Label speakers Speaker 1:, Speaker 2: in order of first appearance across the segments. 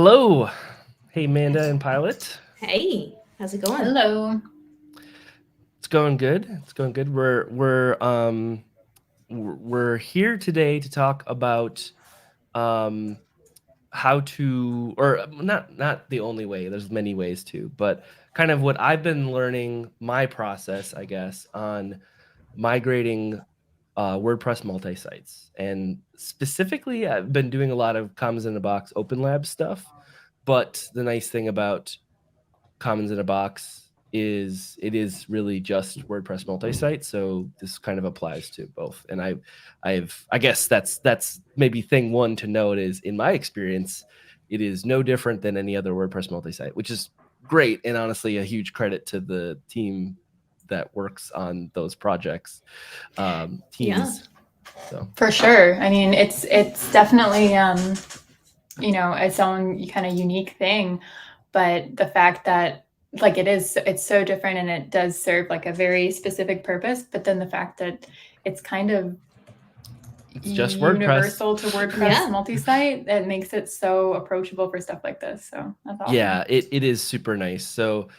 Speaker 1: Hello. Hey, Amanda and Pilot.
Speaker 2: Hey, how's it going?
Speaker 3: Hello.
Speaker 1: It's going good. It's going good. We're here today to talk about um how to, or not the only way. There's many ways too, but kind of what I've been learning, my process, I guess, on migrating WordPress multi-sites. And specifically, I've been doing a lot of Commons in a Box Open Lab stuff. But the nice thing about Commons in a Box is it is really just WordPress multi-site, so this kind of applies to both. And I guess that's maybe thing one to note is, in my experience, it is no different than any other WordPress multi-site, which is great, and honestly a huge credit to the team that works on those projects, teams. So
Speaker 3: For sure. I mean, it's definitely its own kind of unique thing, but the fact that it's so different and it does serve like a very specific purpose, but then the fact that it's kind of
Speaker 1: it's just
Speaker 3: universal
Speaker 1: WordPress.
Speaker 3: to WordPress multi-site, it makes it so approachable for stuff like this. So that's awesome.
Speaker 1: Yeah, it is super nice. So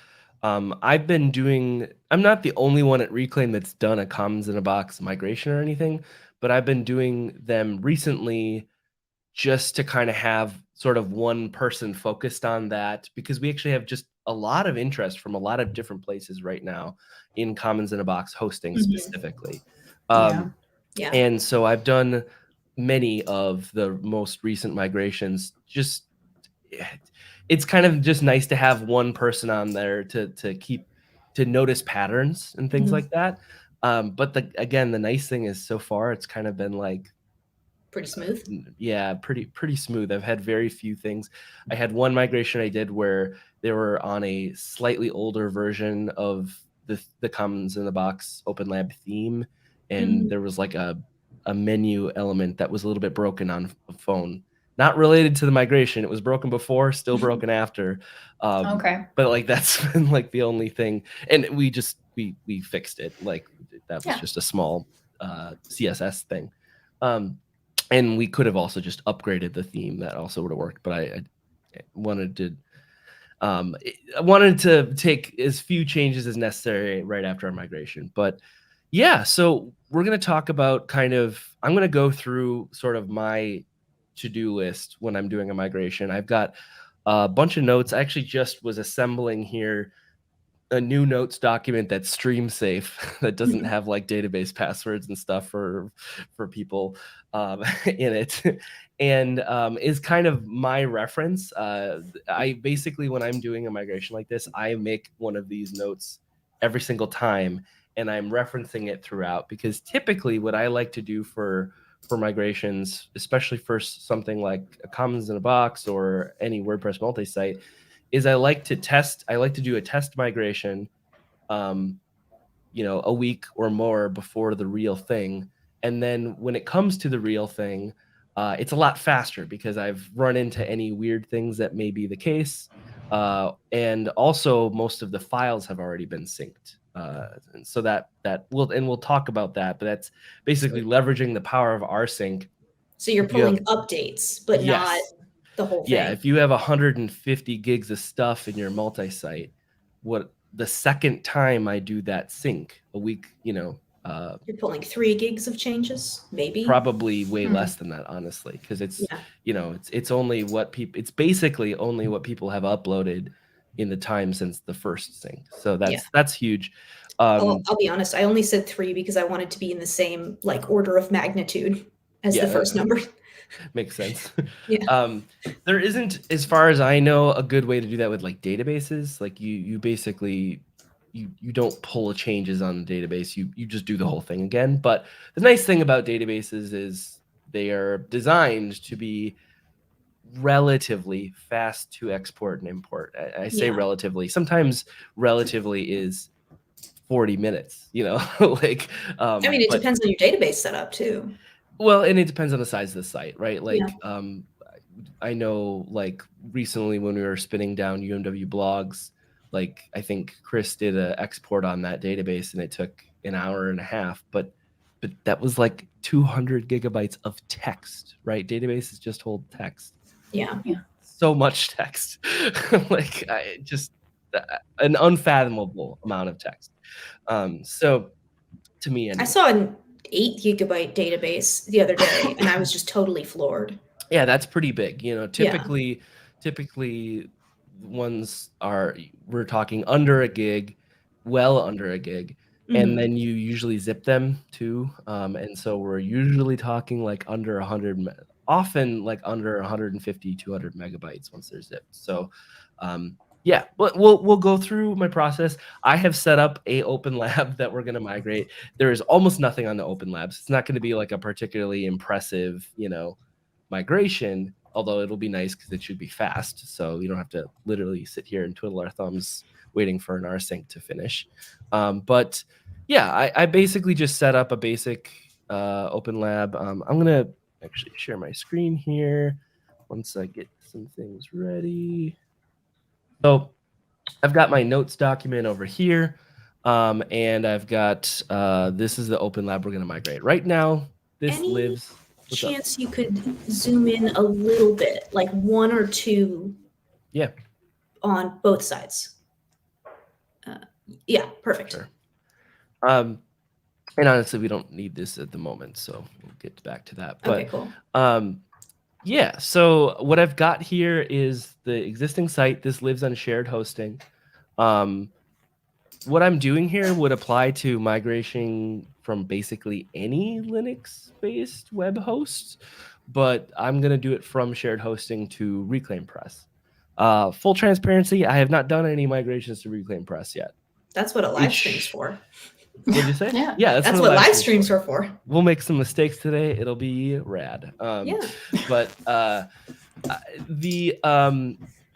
Speaker 1: I'm not the only one at Reclaim that's done a Commons in a Box migration or anything, but I've been doing them recently just to kind of have sort of one person focused on that, because we actually have just a lot of interest from a lot of different places right now in Commons in a Box hosting specifically. And so I've done many of the most recent migrations. Just it's kind of just nice to have one person on there to notice patterns and things like that. But the nice thing is, so far it's kind of been like
Speaker 2: pretty smooth.
Speaker 1: Yeah, pretty smooth. I've had very few things. I had one migration I did where they were on a slightly older version of the Commons in the Box Open Lab theme, and there was like a menu element that was a little bit broken on a phone. Not related to the migration. It was broken before, still broken after.
Speaker 3: Okay.
Speaker 1: But like that's been like the only thing, and we fixed it. Like that was just a small CSS thing. And we could have also just upgraded the theme. That also would have worked. But I wanted to take as few changes as necessary right after our migration. But yeah, so we're going to talk about I'm going to go through sort of my to-do list when I'm doing a migration. I've got a bunch of notes. I actually just was assembling here a new notes document that's stream safe, that doesn't have like database passwords and stuff for people in it, and is kind of my reference. I basically, when I'm doing a migration like this, I make one of these notes every single time, and I'm referencing it throughout, because typically what I like to do for migrations, especially for something like a Commons in a Box or any WordPress multi-site, is I like to do a test migration, a week or more before the real thing. And then when it comes to the real thing, it's a lot faster because I've run into any weird things that may be the case. And also most of the files have already been synced. And so we'll talk about that, but that's basically leveraging the power of rsync.
Speaker 2: So you're pulling updates, but not the whole thing.
Speaker 1: Yeah, if you have 150 gigs of stuff in your multi-site, the second time I do that sync a week,
Speaker 2: you're pulling 3 gigs of changes, maybe.
Speaker 1: Probably way less than that, honestly, because it's it's only it's basically only what people have uploaded in the time since the first sync. So that's huge.
Speaker 2: I'll be honest, I only said 3 because I wanted to be in the same like order of magnitude as the first number.
Speaker 1: Makes sense.
Speaker 2: Yeah.
Speaker 1: There isn't, as far as I know, a good way to do that with like databases. Like you basically you don't pull changes on the database. You just do the whole thing again. But the nice thing about databases is they are designed to be relatively fast to export and import. I say relatively. Sometimes relatively is 40 minutes, like
Speaker 2: I mean, it depends on your database setup too.
Speaker 1: Well, and it depends on the size of the site, right? Like, I know, like, recently when we were spinning down UMW blogs, like, I think Chris did an export on that database and it took an hour and a half, but that was like 200 gigabytes of text, right? Databases just hold text.
Speaker 2: Yeah.
Speaker 1: so much text, like just an unfathomable amount of text. So to me, anyway.
Speaker 2: I saw an 8 gigabyte database the other day, and I was just totally floored.
Speaker 1: Yeah, that's pretty big. You know,
Speaker 2: Yeah.
Speaker 1: typically ones we're talking under a gig, well under a gig, and
Speaker 2: Mhm.
Speaker 1: then you usually zip them too. And so we're usually talking like under 100, often like under 150, 200 megabytes once they're zipped. So, yeah, but we'll go through my process. I have set up a open lab that we're going to migrate. There is almost nothing on the open labs. It's not going to be like a particularly impressive, you know, migration, although it'll be nice because it should be fast. So you don't have to literally sit here and twiddle our thumbs waiting for an rsync to finish. But yeah, I basically just set up a basic open lab. I'm going to actually share my screen here once I get some things ready. So I've got my notes document over here. And I've got, this is the open lab we're going to migrate. Right now, this lives. What's
Speaker 2: chance
Speaker 1: up?
Speaker 2: You could zoom in a little bit, like 1 or 2?
Speaker 1: Yeah.
Speaker 2: On both sides. Yeah, perfect.
Speaker 1: Sure. And honestly, we don't need this at the moment, so we'll get back to that. But,
Speaker 2: okay, cool.
Speaker 1: Yeah, so what I've got here is the existing site. This lives on shared hosting. What I'm doing here would apply to migration from basically any Linux-based web host, but I'm going to do it from shared hosting to Reclaim Press. Full transparency, I have not done any migrations to Reclaim Press yet.
Speaker 2: That's what a live stream's for.
Speaker 1: What'd you say?
Speaker 3: Yeah,
Speaker 2: that's what live streams are for.
Speaker 1: We'll make some mistakes today. It'll be rad.
Speaker 2: Yeah.
Speaker 1: But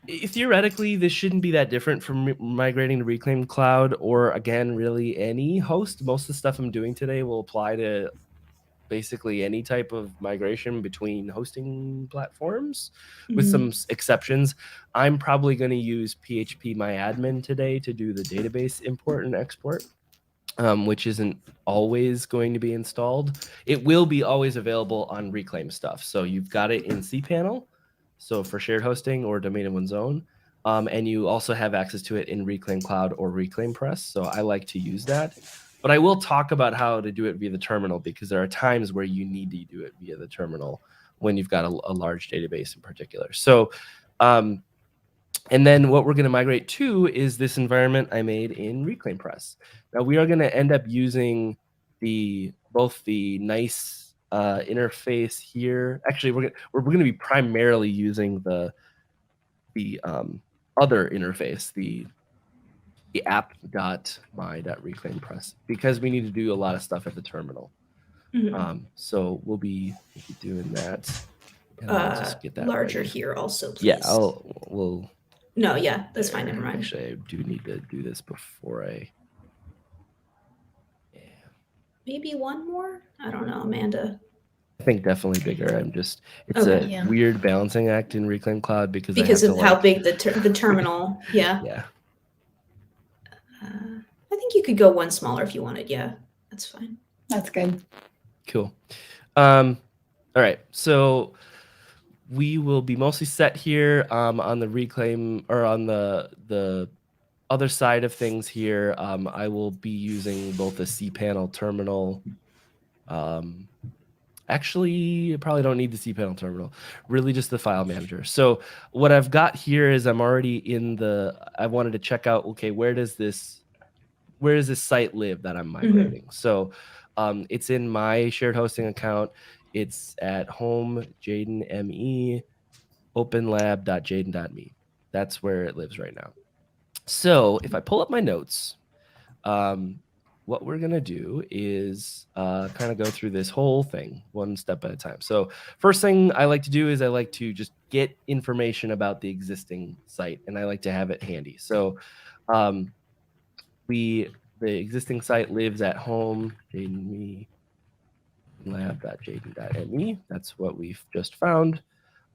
Speaker 1: theoretically, this shouldn't be that different from migrating to Reclaim Cloud or, again, really any host. Most of the stuff I'm doing today will apply to basically any type of migration between hosting platforms, with some exceptions. I'm probably going to use phpMyAdmin today to do the database import and export, which isn't always going to be installed. It will be always available on Reclaim stuff. So you've got it in cPanel, so for shared hosting or domain of one's own. And you also have access to it in Reclaim Cloud or Reclaim Press. So I like to use that. But I will talk about how to do it via the terminal, because there are times where you need to do it via the terminal when you've got a large database in particular. So, and then what we're going to migrate to is this environment I made in Reclaim Press. Now we are going to end up using both the nice interface here. Actually, we're going to be primarily using the other interface, the app.my.reclaimpress, because we need to do a lot of stuff at the terminal. So we'll be doing that. And I'll just get that
Speaker 2: larger
Speaker 1: ready.
Speaker 2: here also, please.
Speaker 1: Yeah, we'll.
Speaker 2: No, yeah, that's fine. Never mind.
Speaker 1: Actually, I do need to do this before
Speaker 2: maybe one more. I don't know, Amanda.
Speaker 1: I think definitely bigger. It's a weird balancing act in Reclaim Cloud because
Speaker 2: of how big the terminal. Yeah.
Speaker 1: Yeah.
Speaker 2: I think you could go one smaller if you wanted. Yeah, that's fine.
Speaker 3: That's good.
Speaker 1: Cool. All right. So we will be mostly set here on the Reclaim, or on the other side of things here. I will be using both the cPanel terminal. Actually, I probably don't need the cPanel terminal, really just the file manager. So what I've got here is I'm already in I wanted to check out, okay, where does this site live that I'm migrating? So it's in my shared hosting account. It's at home, Jaden ME, openlab.jaden.me. That's where it lives right now. So if I pull up my notes, what we're going to do is kind of go through this whole thing one step at a time. So first thing I like to do is I like to just get information about the existing site, and I like to have it handy. So the existing site lives at home, Jaden lab.jaden.me. That's what we've just found.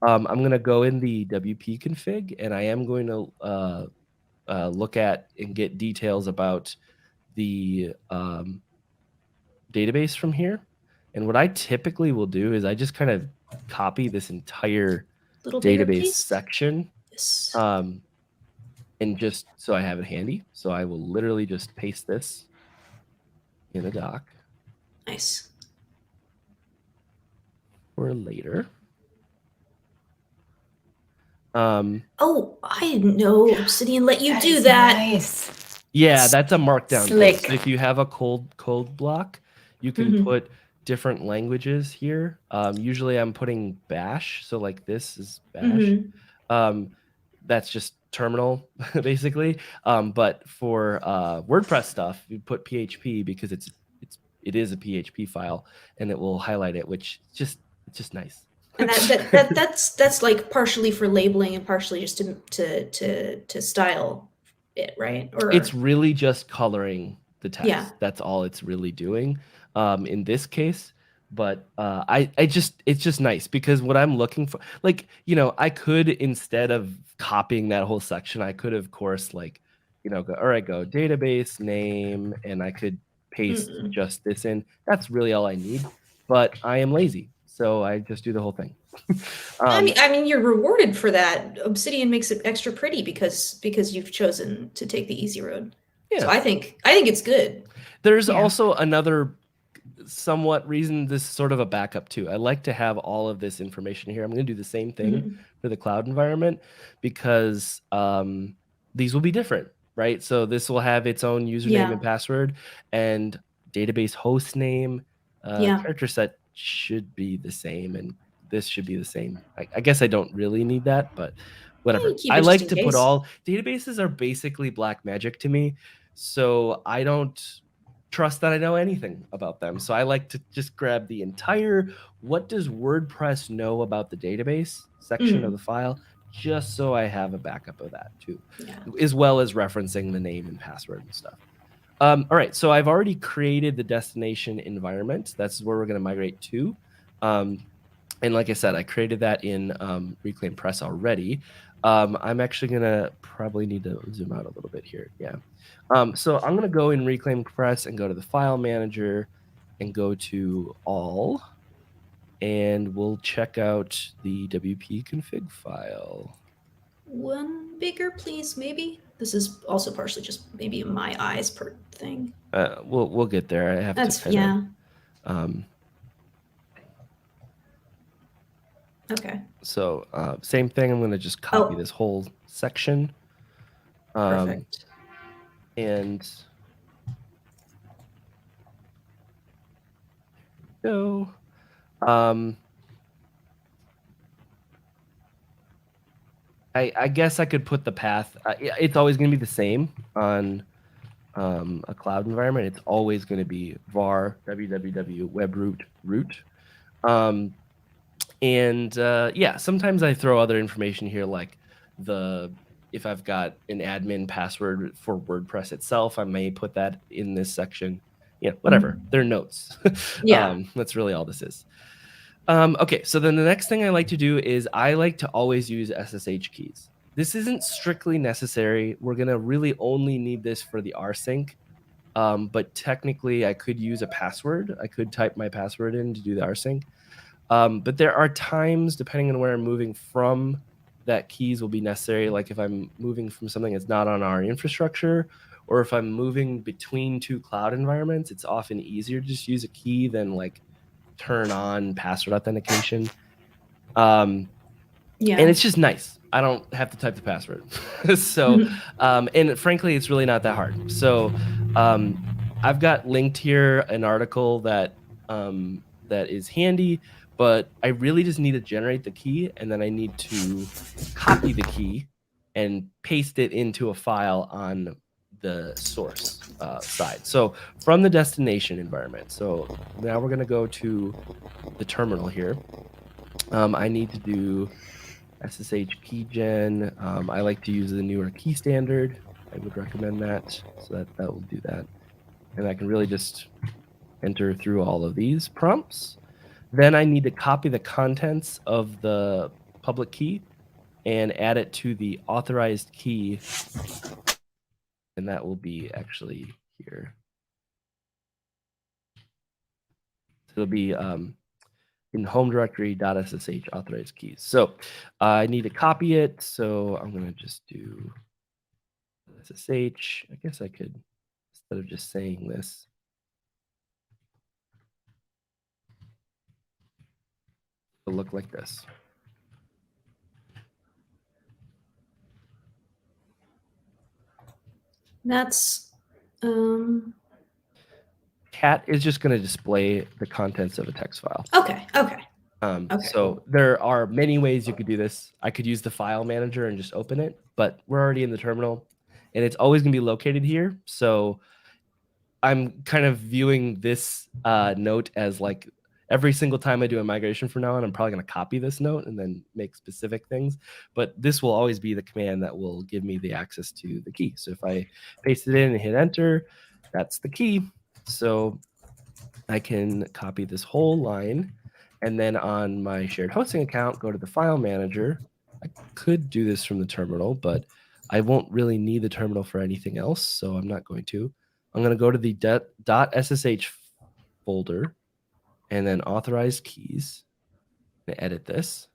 Speaker 1: I'm going to go in the WP config, and I am going to look at and get details about the database from here. And what I typically will do is I just kind of copy this entire
Speaker 2: Little bigger,
Speaker 1: database
Speaker 2: please.
Speaker 1: section.
Speaker 2: Yes.
Speaker 1: And just so I have it handy, so I will literally just paste this in a doc.
Speaker 2: Nice.
Speaker 1: For later.
Speaker 2: Oh, I didn't know Obsidian let you do
Speaker 3: is
Speaker 2: that.
Speaker 3: Nice.
Speaker 1: Yeah, that's a markdown
Speaker 3: Slick.
Speaker 1: thing. So if you have a code block, you can put different languages here. Usually I'm putting bash, so like this is bash. That's just terminal basically. But for WordPress stuff, you put PHP because it is a PHP file and it will highlight it, which it's just nice.
Speaker 2: And that's like partially for labeling and partially just to style it, right? Or
Speaker 1: it's really just coloring the text.
Speaker 2: Yeah.
Speaker 1: That's all it's really doing in this case. But it's just nice because what I'm looking for, like, you know, I could, instead of copying that whole section, I could, of course, like, you know, go database name, and I could paste just this in. That's really all I need. But I am lazy, so I just do the whole thing.
Speaker 2: I mean, you're rewarded for that. Obsidian makes it extra pretty because you've chosen to take the easy road. Yeah. So I think it's good.
Speaker 1: There's also another somewhat reason, this is sort of a backup too. I like to have all of this information here. I'm going to do the same thing for the cloud environment because these will be different, right? So this will have its own username and password, and database host name, character set should be the same, and this should be the same. I guess I don't really need that, but whatever. I like to put all databases are basically black magic to me, so I don't trust that I know anything about them. So I like to just grab the entire what does WordPress know about the database section of the file, just so I have a backup of that too, as well as referencing the name and password and stuff. All right, so I've already created the destination environment. That's where we're going to migrate to. And like I said, I created that in Reclaim Press already. I'm actually going to probably need to zoom out a little bit here. Yeah. So I'm going to go in Reclaim Press and go to the File Manager and go to All. And we'll check out the WP config file.
Speaker 2: One bigger, please, maybe? This is also partially just maybe my eyes per thing.
Speaker 1: We'll get there. I have to kind of,
Speaker 2: okay.
Speaker 1: So same thing. I'm going to just copy this whole section.
Speaker 2: Perfect.
Speaker 1: And go. I guess I could put the path. It's always going to be the same on a cloud environment. It's always going to be var www webroot root. Yeah, sometimes I throw other information here, like if I've got an admin password for WordPress itself, I may put that in this section. Yeah, whatever. They're notes. That's really all this is. Okay, so then the next thing I like to do is I like to always use SSH keys. This isn't strictly necessary. We're going to really only need this for the rsync. But technically, I could use a password. I could type my password in to do the rsync. But there are times, depending on where I'm moving from, that keys will be necessary. Like if I'm moving from something that's not on our infrastructure, or if I'm moving between two cloud environments, it's often easier to just use a key than like turn on password authentication. And it's just nice. I don't have to type the password. So, and frankly, it's really not that hard. So I've got linked here an article that is handy, but I really just need to generate the key, and then I need to copy the key and paste it into a file on the source side. So from the destination environment. So now we're going to go to the terminal here. I need to do SSH keygen. I like to use the newer key standard. I would recommend that. So that will do that. And I can really just enter through all of these prompts. Then I need to copy the contents of the public key and add it to the authorized key. And that will be actually here. So it'll be in home directory .ssh authorized keys. So I need to copy it. So I'm going to just do SSH. I guess I could, instead of just saying this, it'll look like this.
Speaker 2: That's
Speaker 1: cat is just going to display the contents of a text file.
Speaker 2: okay.
Speaker 1: So there are many ways you could do this. I could use the file manager and just open it, but we're already in the terminal and it's always going to be located here. So I'm kind of viewing this note as like every single time I do a migration from now on, I'm probably going to copy this note and then make specific things. But this will always be the command that will give me the access to the key. So if I paste it in and hit enter, that's the key. So I can copy this whole line. And then on my shared hosting account, go to the file manager. I could do this from the terminal, but I won't really need the terminal for anything else. So I'm not going to. I'm going to go to the .ssh folder and then authorized keys and edit this.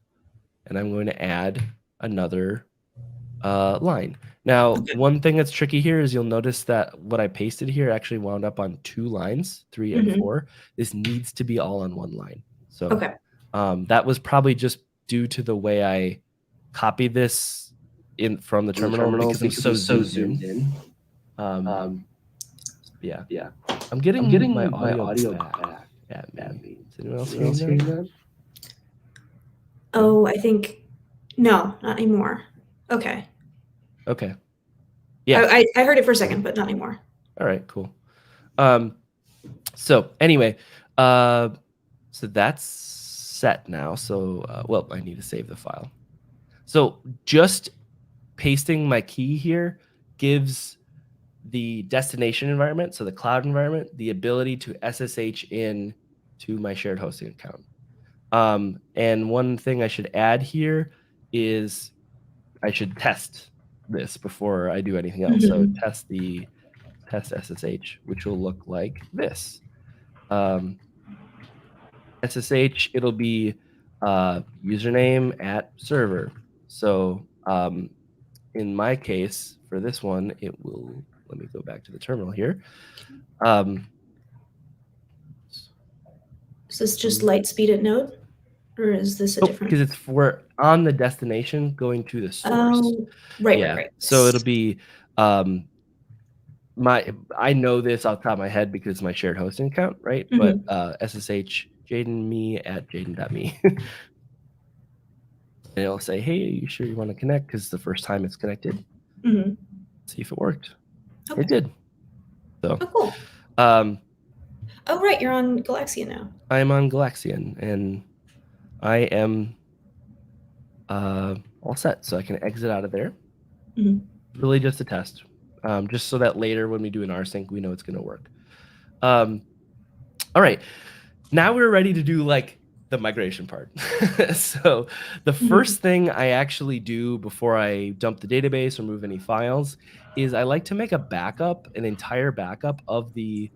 Speaker 1: And I'm going to add another line. Now, one thing that's tricky here is you'll notice that what I pasted here actually wound up on 2 lines, 3 and 4. This needs to be all on 1 line. So that was probably just due to the way I copied this in from the terminal because I'm so zoomed in. Yeah. I'm getting my audio back at me. Is anyone else hearing that?
Speaker 2: Oh, I think no, not anymore. Okay.
Speaker 1: Yeah.
Speaker 2: I heard it for a second, but not anymore.
Speaker 1: All right, cool. So anyway, so that's set now. So, well, I need to save the file. So just pasting my key here gives the destination environment, so the cloud environment, the ability to SSH in to my shared hosting account. And one thing I should add here is I should test this before I do anything else. So test SSH, which will look like this. SSH, it'll be username @ server. So in my case, for this one, it will, let me go back to the terminal here.
Speaker 2: Is this just Lightspeed at node? Or is this a different?
Speaker 1: Because it's for on the destination going to the source.
Speaker 2: Oh, right.
Speaker 1: So it'll be I know this off the top of my head because it's my shared hosting account, right? But SSH jadenme @ jaden.me. And it'll say, hey, you sure you want to connect? Because it's the first time it's connected. See if it worked. It did. So
Speaker 2: cool. Oh, right. You're on Galaxian now.
Speaker 1: I am on Galaxian, and I am all set. So I can exit out of there. Really just a test. Just so that later when we do an rsync, we know it's going to work. All right. Now we're ready to do like the migration part. So the first thing I actually do before I dump the database or move any files is I like to make a backup, an entire backup of the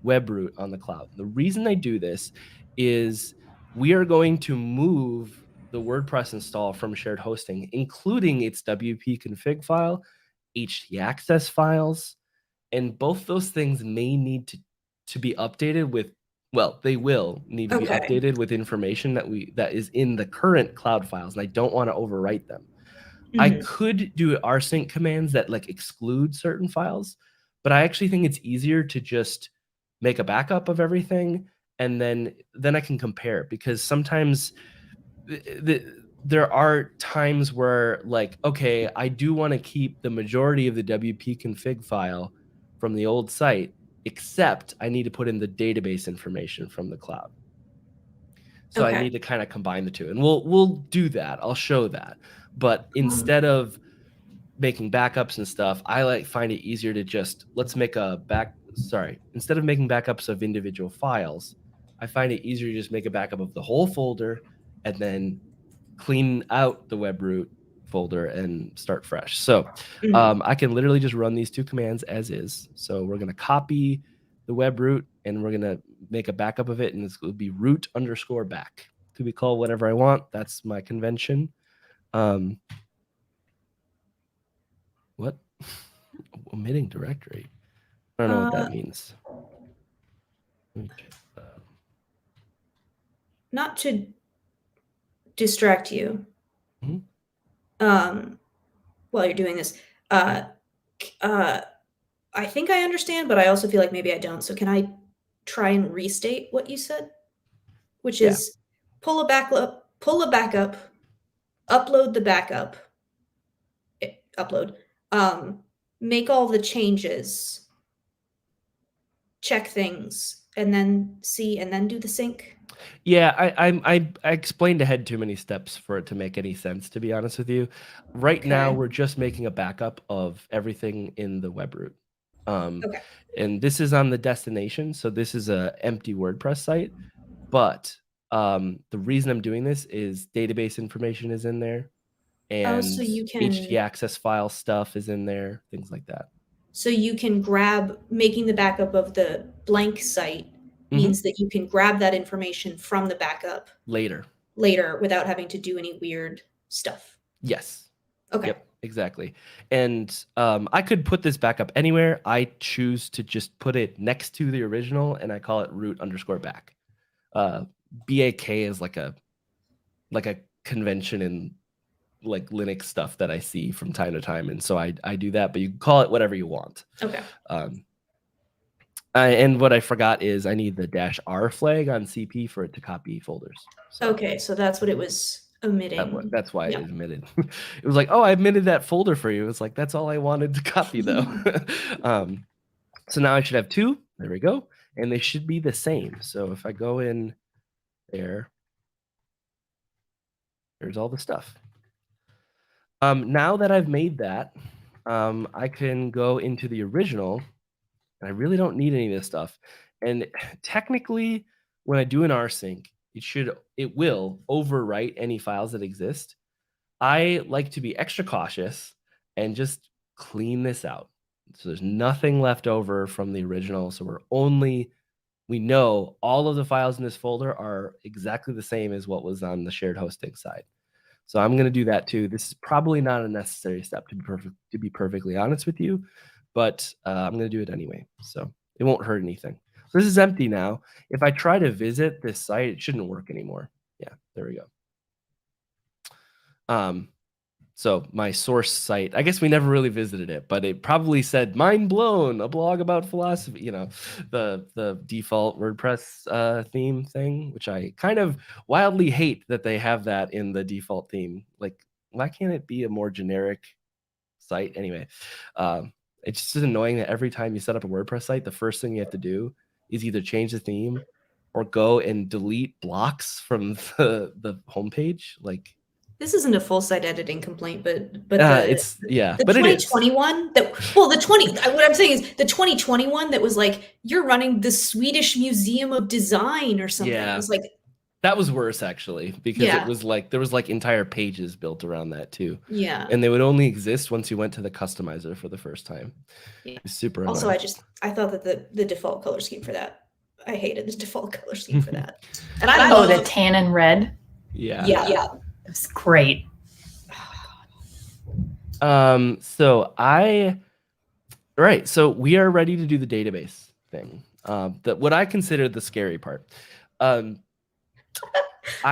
Speaker 1: web root on the cloud. The reason I do this is we are going to move the WordPress install from shared hosting, including its WP config file, htaccess files, and both those things may need to be updated with, well, they will need to be updated with information that is in the current cloud files, and I don't want to overwrite them. I could do rsync commands that like exclude certain files, but I actually think it's easier to just make a backup of everything, and then I can compare, because sometimes there are times where like, okay, I do want to keep the majority of the WP config file from the old site, except I need to put in the database information from the cloud. So I need to kind of combine the two, and we'll do that. I'll show that. But instead of making backups and stuff, I find it easier to just instead of making backups of individual files, I find it easier to just make a backup of the whole folder and then clean out the web root folder and start fresh. So I can literally just run these 2 commands as is. So we're going to copy the web root and we're going to make a backup of it, and it's going to be root_back. Could be called whatever I want. That's my convention. What? Omitting directory. I don't know what that means.
Speaker 2: Not to distract you, while you're doing this, I think I understand, but I also feel like maybe I don't. So can I try and restate what you said? Which is pull a backup, upload the backup, make all the changes, check things, and then see, and then do the sync.
Speaker 1: Yeah, I explained ahead too many steps for it to make any sense, to be honest with you. Right now, we're just making a backup of everything in the web root. And this is on the destination, so this is a empty WordPress site. But the reason I'm doing this is database information is in there, and
Speaker 2: so you can
Speaker 1: htaccess file stuff is in there, things like that.
Speaker 2: So you can grab, making the backup of the blank site means that you can grab that information from the backup
Speaker 1: later
Speaker 2: without having to do any weird stuff.
Speaker 1: Yes.
Speaker 2: Okay.
Speaker 1: Yep, exactly. And I could put this backup anywhere. I choose to just put it next to the original, and I call it root_back. BAK is like a convention in like Linux stuff that I see from time to time, and so I do that. But you can call it whatever you want.
Speaker 2: Okay.
Speaker 1: And what I forgot is I need the -R flag on CP for it to copy folders.
Speaker 2: So, okay, so that's what it was omitting.
Speaker 1: That's why it omitted. It was like, oh, I omitted that folder for you. It's like, that's all I wanted to copy, though. So now I should have 2. There we go. And they should be the same. So if I go in there's all the stuff. Now that I've made that, I can go into the original. And I really don't need any of this stuff. And technically, when I do an rsync, it will overwrite any files that exist. I like to be extra cautious and just clean this out. So there's nothing left over from the original. So we know all of the files in this folder are exactly the same as what was on the shared hosting side. So I'm going to do that too. This is probably not a necessary step, to be perfectly honest with you, but I'm going to do it anyway. So it won't hurt anything. This is empty now. If I try to visit this site, it shouldn't work anymore. Yeah, there we go. So my source site, I guess we never really visited it, but it probably said "mind blown," a blog about philosophy, the default WordPress theme thing, which I kind of wildly hate that they have that in the default theme. Like, why can't it be a more generic site? Anyway, it's just annoying that every time you set up a WordPress site, the first thing you have to do is either change the theme or go and delete blocks from the homepage. Like,
Speaker 2: this isn't a full site editing complaint, but
Speaker 1: it's
Speaker 2: the
Speaker 1: 2021
Speaker 2: what I'm saying is the 2021 that was like, you're running the Swedish Museum of Design or something.
Speaker 1: Yeah.
Speaker 2: It was like,
Speaker 1: that was worse actually, because it was like there was like entire pages built around that too.
Speaker 2: Yeah.
Speaker 1: And they would only exist once you went to the customizer for the first time.
Speaker 2: Yeah.
Speaker 1: It's super
Speaker 2: also
Speaker 1: annoying.
Speaker 2: I thought that the default color scheme for that, I hated the default color scheme for that. And
Speaker 3: the tan and red.
Speaker 1: Yeah.
Speaker 3: It was great.
Speaker 1: So we are ready to do the database thing. What I consider the scary part. I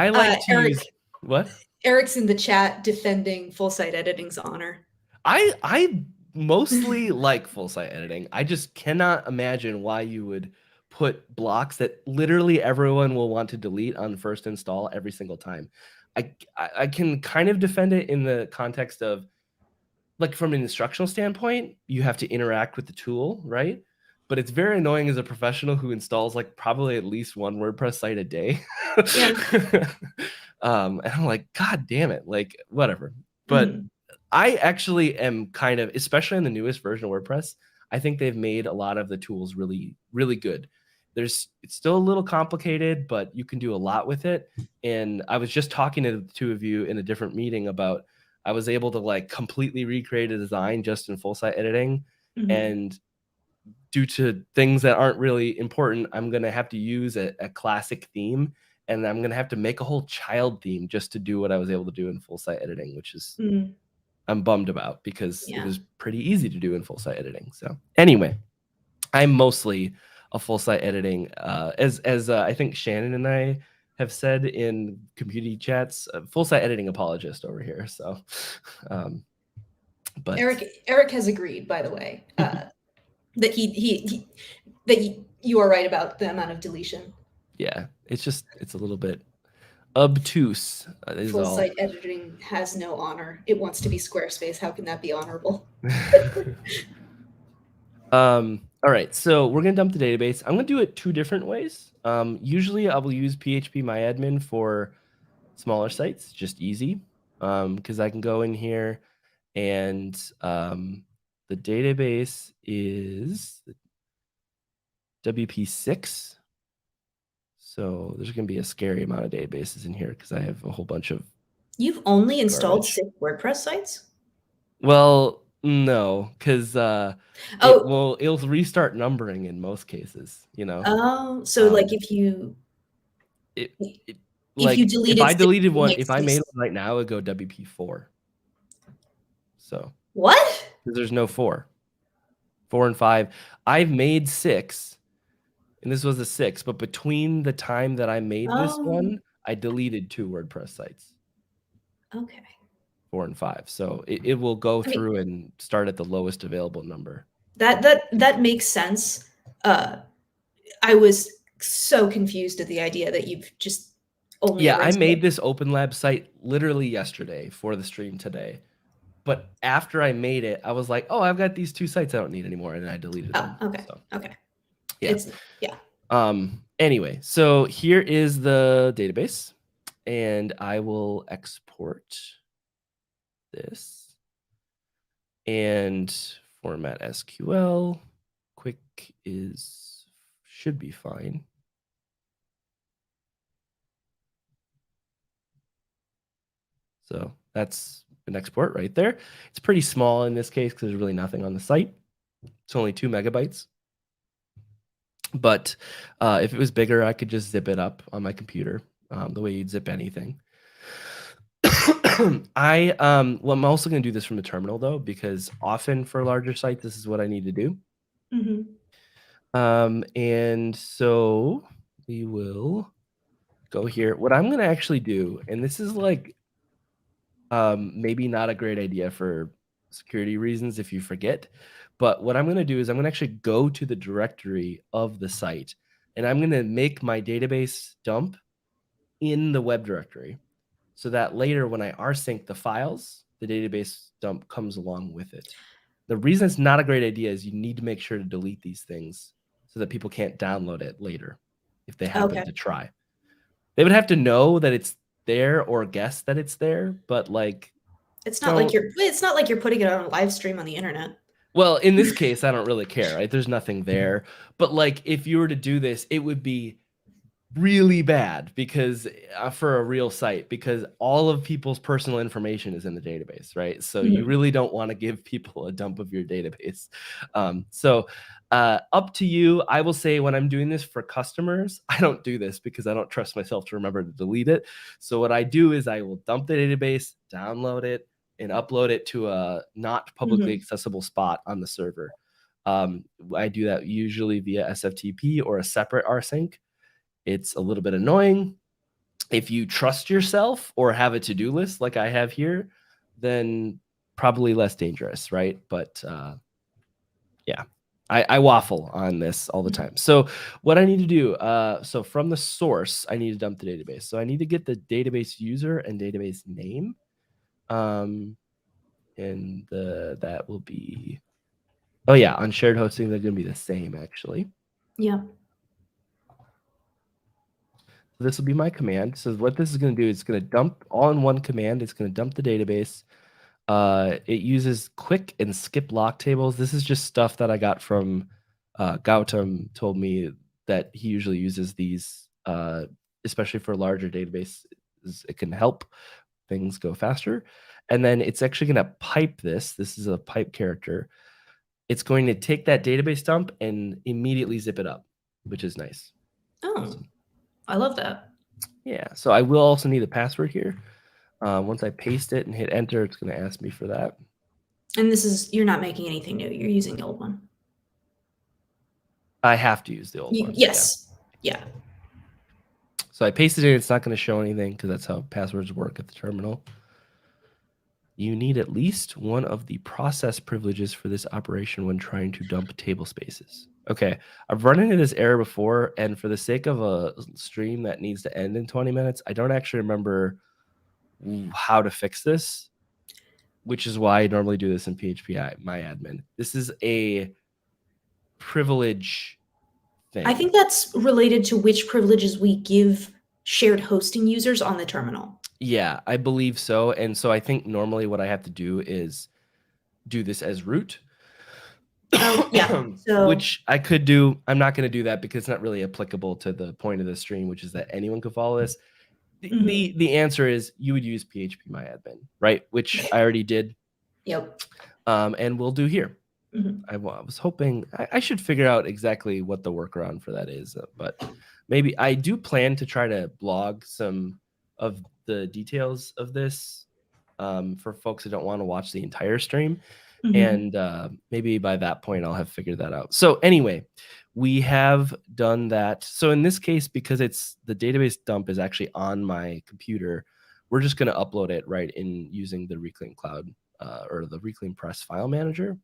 Speaker 1: like to use what?
Speaker 2: Eric's in the chat defending full site editing's honor.
Speaker 1: I mostly like full site editing. I just cannot imagine why you would put blocks that literally everyone will want to delete on first install every single time. I can kind of defend it in the context of, like, from an instructional standpoint, you have to interact with the tool, right? But it's very annoying as a professional who installs like probably at least one WordPress site a day. And I'm like, God damn it, like, whatever. But I actually am kind of, especially in the newest version of WordPress, I think they've made a lot of the tools really, really good. It's still a little complicated, but you can do a lot with it. And I was just talking to the two of you in a different meeting about, I was able to like completely recreate a design just in full site editing. And due to things that aren't really important, I'm going to have to use a classic theme. and I'm gonna have to make a whole child theme just to do what I was able to do in full site editing, which is I'm bummed about because it was pretty easy to do in full site editing. So anyway, I'm mostly a full site editing, as I think Shannon and I have said in community chats, full site editing apologist over here. So, but
Speaker 2: Eric has agreed, by the way, that you are right about the amount of deletion.
Speaker 1: Yeah, it's a little bit obtuse.
Speaker 2: Full site editing has no honor. It wants to be Squarespace. How can that be honorable?
Speaker 1: All right, so we're gonna dump the database. I'm gonna do it two different ways. Usually I will use phpMyAdmin for smaller sites, just easy, because I can go in here and the database is WP6. So there's going to be a scary amount of databases in here because I have a whole bunch of.
Speaker 2: You've only installed 6 WordPress sites?
Speaker 1: Well, no, because it'll restart numbering in most cases, you know.
Speaker 2: Oh, so like if you deleted,
Speaker 1: if I deleted one, if I made one right now, it would go WP4. So
Speaker 2: what?
Speaker 1: Because there's no 4 and 5. I've made 6, and this was a 6, but between the time that I made this one, I deleted 2 WordPress sites.
Speaker 2: Okay.
Speaker 1: 4 and 5. So it will go through and start at the lowest available number.
Speaker 2: That makes sense. I was so confused at the idea that you've just only.
Speaker 1: Yeah, I made this Open Lab site literally yesterday for the stream today. But after I made it, I was like, oh, I've got these 2 sites I don't need anymore, and I deleted them.
Speaker 2: Okay.
Speaker 1: So,
Speaker 2: okay.
Speaker 1: Yeah. Anyway, so here is the database, and I will export this and format SQL. Quick should be fine. So that's an export right there. It's pretty small in this case because there's really nothing on the site. It's only 2 megabytes. But if it was bigger, I could just zip it up on my computer the way you'd zip anything. I'm also going to do this from the terminal, though, because often for larger sites, this is what I need to do. And so we will go here. What I'm going to actually do, and this is like maybe not a great idea for security reasons if you forget, but what I'm going to do is I'm going to actually go to the directory of the site, and I'm going to make my database dump in the web directory so that later when I rsync the files, the database dump comes along with it. The reason it's not a great idea is you need to make sure to delete these things so that people can't download it later if they happen to try. They would have to know that it's there or guess that it's there, but like
Speaker 2: it's not like you're putting it on a live stream on the internet.
Speaker 1: Well, in this case, I don't really care, right? There's nothing there. But like if you were to do this, it would be really bad because for a real site, because all of people's personal information is in the database, right? So you really don't want to give people a dump of your database. So up to you. I will say when I'm doing this for customers, I don't do this because I don't trust myself to remember to delete it. So what I do is I will dump the database, download it, and upload it to a not publicly accessible spot on the server. I do that usually via SFTP or a separate rsync. It's a little bit annoying. If you trust yourself or have a to-do list like I have here, then probably less dangerous, right? But yeah, I waffle on this all the time. So what I need to do, so from the source, I need to dump the database. So I need to get the database user and database name. And that will be, oh yeah, on shared hosting, they're going to be the same actually.
Speaker 2: Yeah.
Speaker 1: This will be my command. So what this is going to do is it's going to dump all in one command. It's going to dump the database. It uses quick and skip lock tables. This is just stuff that I got from Gautam told me that he usually uses these, especially for larger databases. It can help things go faster. And then it's actually going to pipe this. This is a pipe character. It's going to take that database dump and immediately zip it up, which is nice.
Speaker 2: Oh, I love that.
Speaker 1: Yeah, so I will also need a password here. Once I paste it and hit enter, it's going to ask me for that.
Speaker 2: And you're not making anything new. You're using the old one.
Speaker 1: I have to use the old one.
Speaker 2: Yes. Yeah.
Speaker 1: So I pasted it. It's not going to show anything because that's how passwords work at the terminal. You need at least one of the process privileges for this operation when trying to dump table spaces. Okay, I've run into this error before, and for the sake of a stream that needs to end in 20 minutes, I don't actually remember how to fix this, which is why I normally do this in PHP my admin. This is a privilege thing.
Speaker 2: I think that's related to which privileges we give shared hosting users on the terminal.
Speaker 1: Yeah, I believe so. And so I think normally what I have to do is do this as root.
Speaker 2: Oh, yeah. So,
Speaker 1: which I could do. I'm not going to do that because it's not really applicable to the point of the stream, which is that anyone could follow this. The answer is you would use PHP myadmin, right? Which I already did.
Speaker 2: Yep.
Speaker 1: And we'll do here. I was hoping I should figure out exactly what the workaround for that is, but maybe I do plan to try to blog some of the details of this for folks who don't want to watch the entire stream. And maybe by that point, I'll have figured that out. So anyway, we have done that. So in this case, because the database dump is actually on my computer, we're just going to upload it right in using the Reclaim Cloud or the Reclaim Press file manager.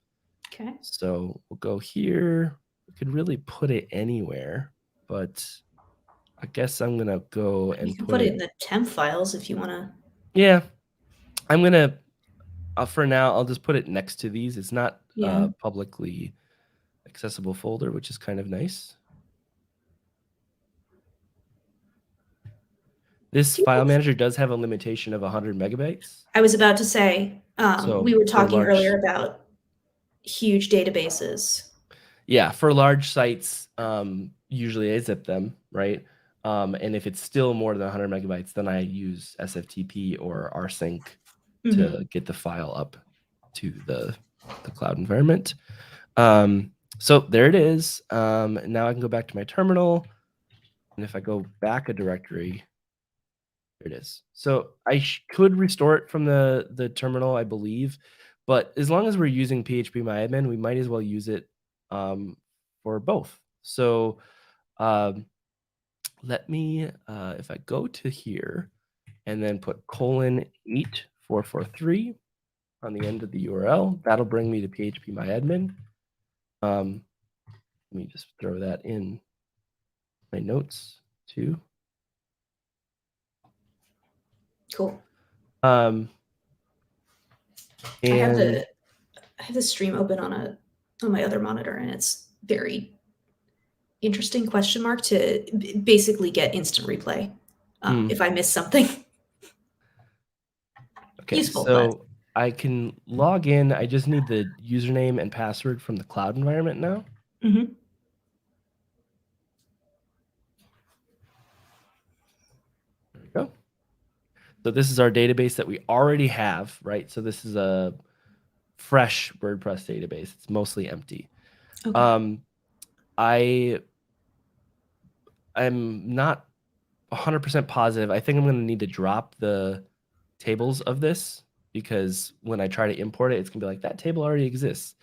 Speaker 2: Okay.
Speaker 1: So we'll go here. We could really put it anywhere, but I guess I'm going to go and
Speaker 2: put it in the temp files if you want to.
Speaker 1: Yeah. I'm going to, for now, I'll just put it next to these. It's not publicly accessible folder, which is kind of nice. This file manager does have a limitation of 100 megabytes.
Speaker 2: I was about to say,
Speaker 1: So
Speaker 2: we were talking earlier about huge databases.
Speaker 1: Yeah, for large sites, usually I zip them, right? And if it's still more than 100 megabytes, then I use SFTP or rsync to get the file up to the cloud environment. So there it is. Now I can go back to my terminal. And if I go back a directory, there it is. So I could restore it from the terminal, I believe. But as long as we're using PHP myadmin, we might as well use it for both. So let me, if I go to here and then put :8443 on the end of the URL, that'll bring me to PHP myadmin. Let me just throw that in my notes too.
Speaker 2: Cool.
Speaker 1: And
Speaker 2: I have the stream open on my other monitor, and it's very interesting question mark to basically get instant replay if I miss something.
Speaker 1: Okay,
Speaker 2: useful,
Speaker 1: so I can log in. I just need the username and password from the cloud environment now. There we go. So this is our database that we already have, right? So this is a fresh WordPress database. It's mostly empty. Okay. I'm not 100% positive. I think I'm going to need to drop the tables of this because when I try to import it, it's going to be like, that table already exists.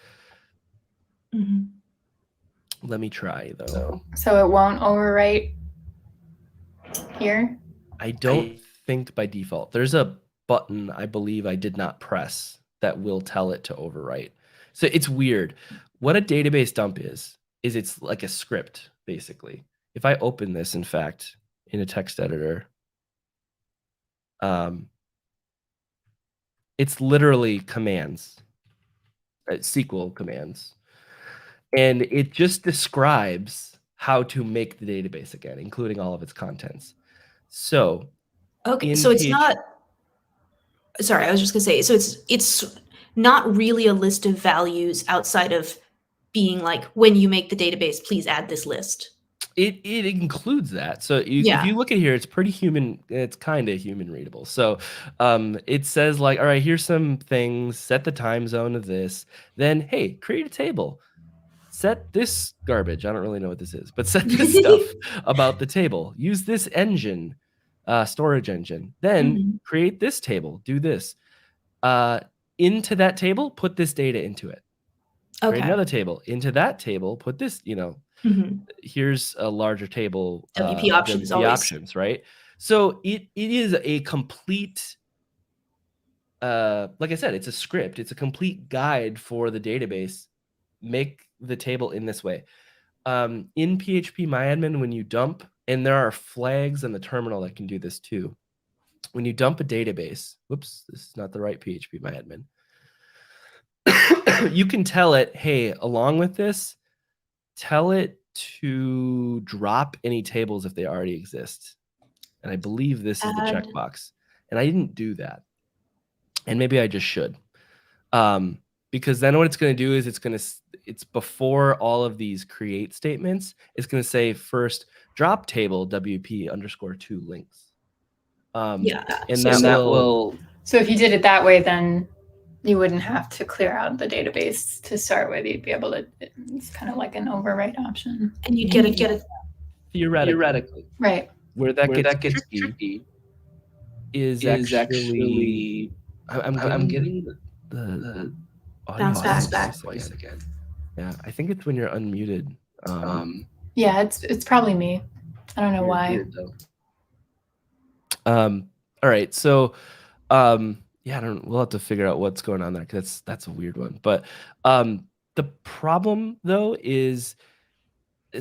Speaker 1: Let me try, though.
Speaker 3: So it won't overwrite here?
Speaker 1: I don't think by default. There's a button I believe I did not press that will tell it to overwrite. So it's weird. What a database dump is it's like a script, basically. If I open this, in fact, in a text editor, it's literally commands, SQL commands. And it just describes how to make the database again, including all of its contents. So,
Speaker 2: okay, so it's not. Sorry, I was just gonna say. So it's not really a list of values outside of being like, when you make the database, please add this list.
Speaker 1: It includes that. So if you look at here, it's pretty human. It's kind of human readable. So it says like, all right, here's some things. Set the time zone of this. Then, hey, create a table. Set this garbage. I don't really know what this is, but set this stuff about the table. Use this engine. storage engine. Then create this table, do this. Into that table, put this data into it. Create another table. Into that table, put this, here's a larger table.
Speaker 2: WP options,
Speaker 1: WP options, right? So it is a complete, like I said, it's a script. It's a complete guide for the database. Make the table in this way. In PHP MyAdmin, when you dump, and there are flags in the terminal that can do this too. When you dump a database, whoops, this is not the right PHP MyAdmin. You can tell it, hey, along with this, tell it to drop any tables if they already exist. And I believe this is the checkbox. And I didn't do that. And maybe I just should. Because then what it's going to do is it's before all of these create statements, it's going to say first drop table WP_2 links. And that will.
Speaker 3: So if you did it that way, then you wouldn't have to clear out the database to start with. You'd be able to, it's kind of like an overwrite option.
Speaker 2: And you'd get it
Speaker 1: theoretically.
Speaker 3: Right.
Speaker 1: Where that gets tricky is actually I'm getting the
Speaker 2: bounce back
Speaker 1: voice again. Yeah, I think it's when you're unmuted.
Speaker 3: Yeah, it's probably me. I don't know why.
Speaker 1: All right, so yeah, we'll have to figure out what's going on there, because that's a weird one. But the problem though is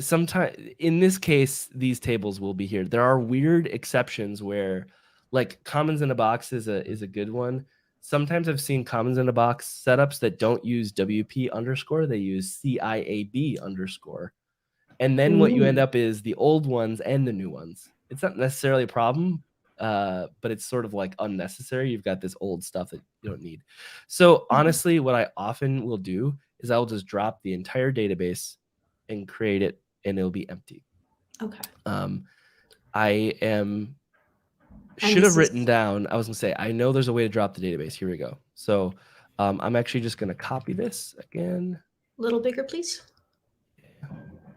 Speaker 1: sometimes in this case these tables will be here. There are weird exceptions where, like, commons in a box is a good one. Sometimes I've seen commons in a box setups that don't use WP_, they use CIAB_. And then what you end up is the old ones and the new ones. It's not necessarily a problem, but it's sort of like unnecessary. You've got this old stuff that you don't need. So honestly, what I often will do is I will just drop the entire database and create it, and it'll be empty.
Speaker 2: Okay.
Speaker 1: Should have written down, I was gonna say, I know there's a way to drop the database. Here we go. So I'm actually just gonna copy this again.
Speaker 2: A little bigger, please.
Speaker 1: Yeah.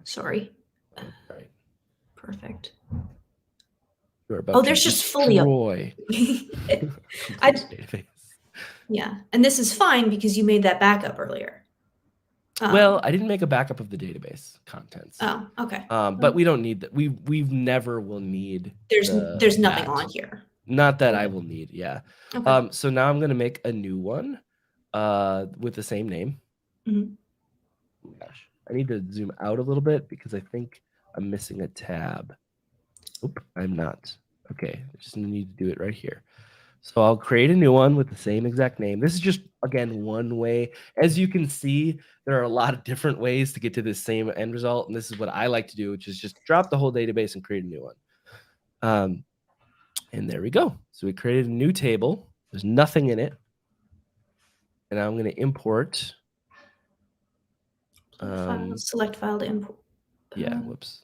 Speaker 2: Sorry.
Speaker 1: All right.
Speaker 2: Perfect.
Speaker 1: There's
Speaker 2: just fully up.
Speaker 1: Database.
Speaker 2: Yeah, and this is fine because you made that backup earlier.
Speaker 1: Well, I didn't make a backup of the database contents.
Speaker 2: Oh, okay.
Speaker 1: But we don't need that. We've never will need.
Speaker 2: There's nothing on here.
Speaker 1: Not that I will need. Yeah.
Speaker 2: Okay.
Speaker 1: So now I'm gonna make a new one, with the same name. Gosh, I need to zoom out a little bit because I think I'm missing a tab. Oop, I'm not. Okay, I just need to do it right here. So I'll create a new one with the same exact name. This is just, again, one way. As you can see, there are a lot of different ways to get to the same end result. And this is what I like to do, which is just drop the whole database and create a new one. And there we go. So we created a new table. There's nothing in it. And I'm going to import.
Speaker 2: Select file to import.
Speaker 1: Yeah, whoops.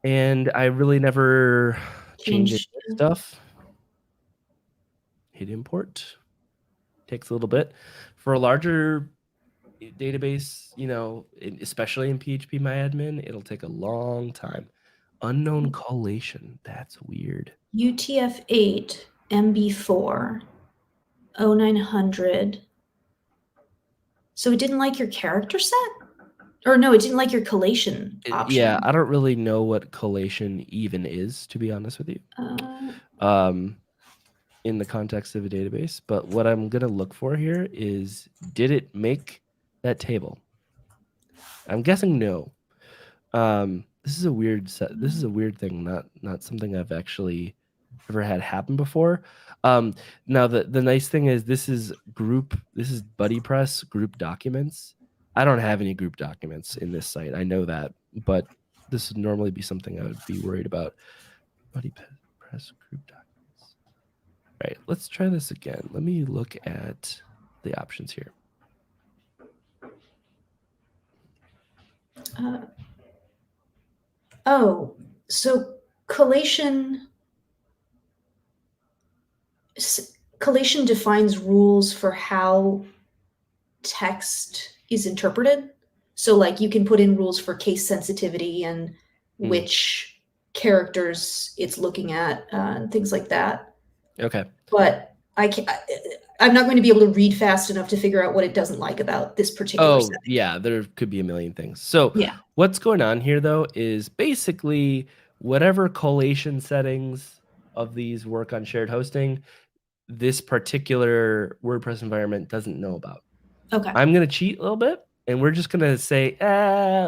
Speaker 1: And I really never changed stuff. Hit import. Takes a little bit. For a larger database, especially in PHP MyAdmin, it'll take a long time. Unknown collation. That's weird.
Speaker 2: UTF-8 MB4 0900. So it didn't like your character set? Or no, it didn't like your collation option.
Speaker 1: Yeah, I don't really know what collation even is, to be honest with you. In the context of a database, but what I'm going to look for here is, did it make that table? I'm guessing no. This is a weird set. This is a weird thing, not something I've actually ever had happen before. Now the nice thing is this is BuddyPress group documents. I don't have any group documents in this site. I know that, but this would normally be something I would be worried about. BuddyPress group documents. All right, let's try this again. Let me look at the options here.
Speaker 2: So collation defines rules for how text is interpreted. So like you can put in rules for case sensitivity and which characters it's looking at, and things like that.
Speaker 1: Okay.
Speaker 2: But I'm not going to be able to read fast enough to figure out what it doesn't like about this particular setting.
Speaker 1: Yeah, there could be a million things. So
Speaker 2: Yeah.
Speaker 1: what's going on here though is basically whatever collation settings of these work on shared hosting, this particular WordPress environment doesn't know about.
Speaker 2: Okay.
Speaker 1: I'm going to cheat a little bit, and we're just going to say,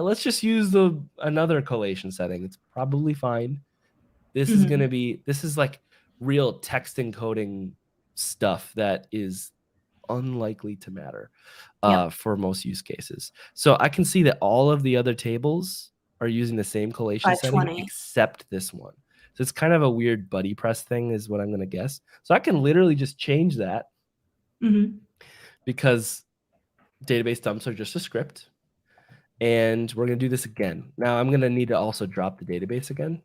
Speaker 1: let's just use another collation setting. It's probably fine. This is going to be, this is like real text encoding stuff that is unlikely to matter for most use cases. So I can see that all of the other tables are using the same collation setting except this one. So it's kind of a weird buddy press thing is what I'm going to guess. So I can literally just change that because database dumps are just a script. And we're going to do this again. Now I'm going to need to also drop the database again.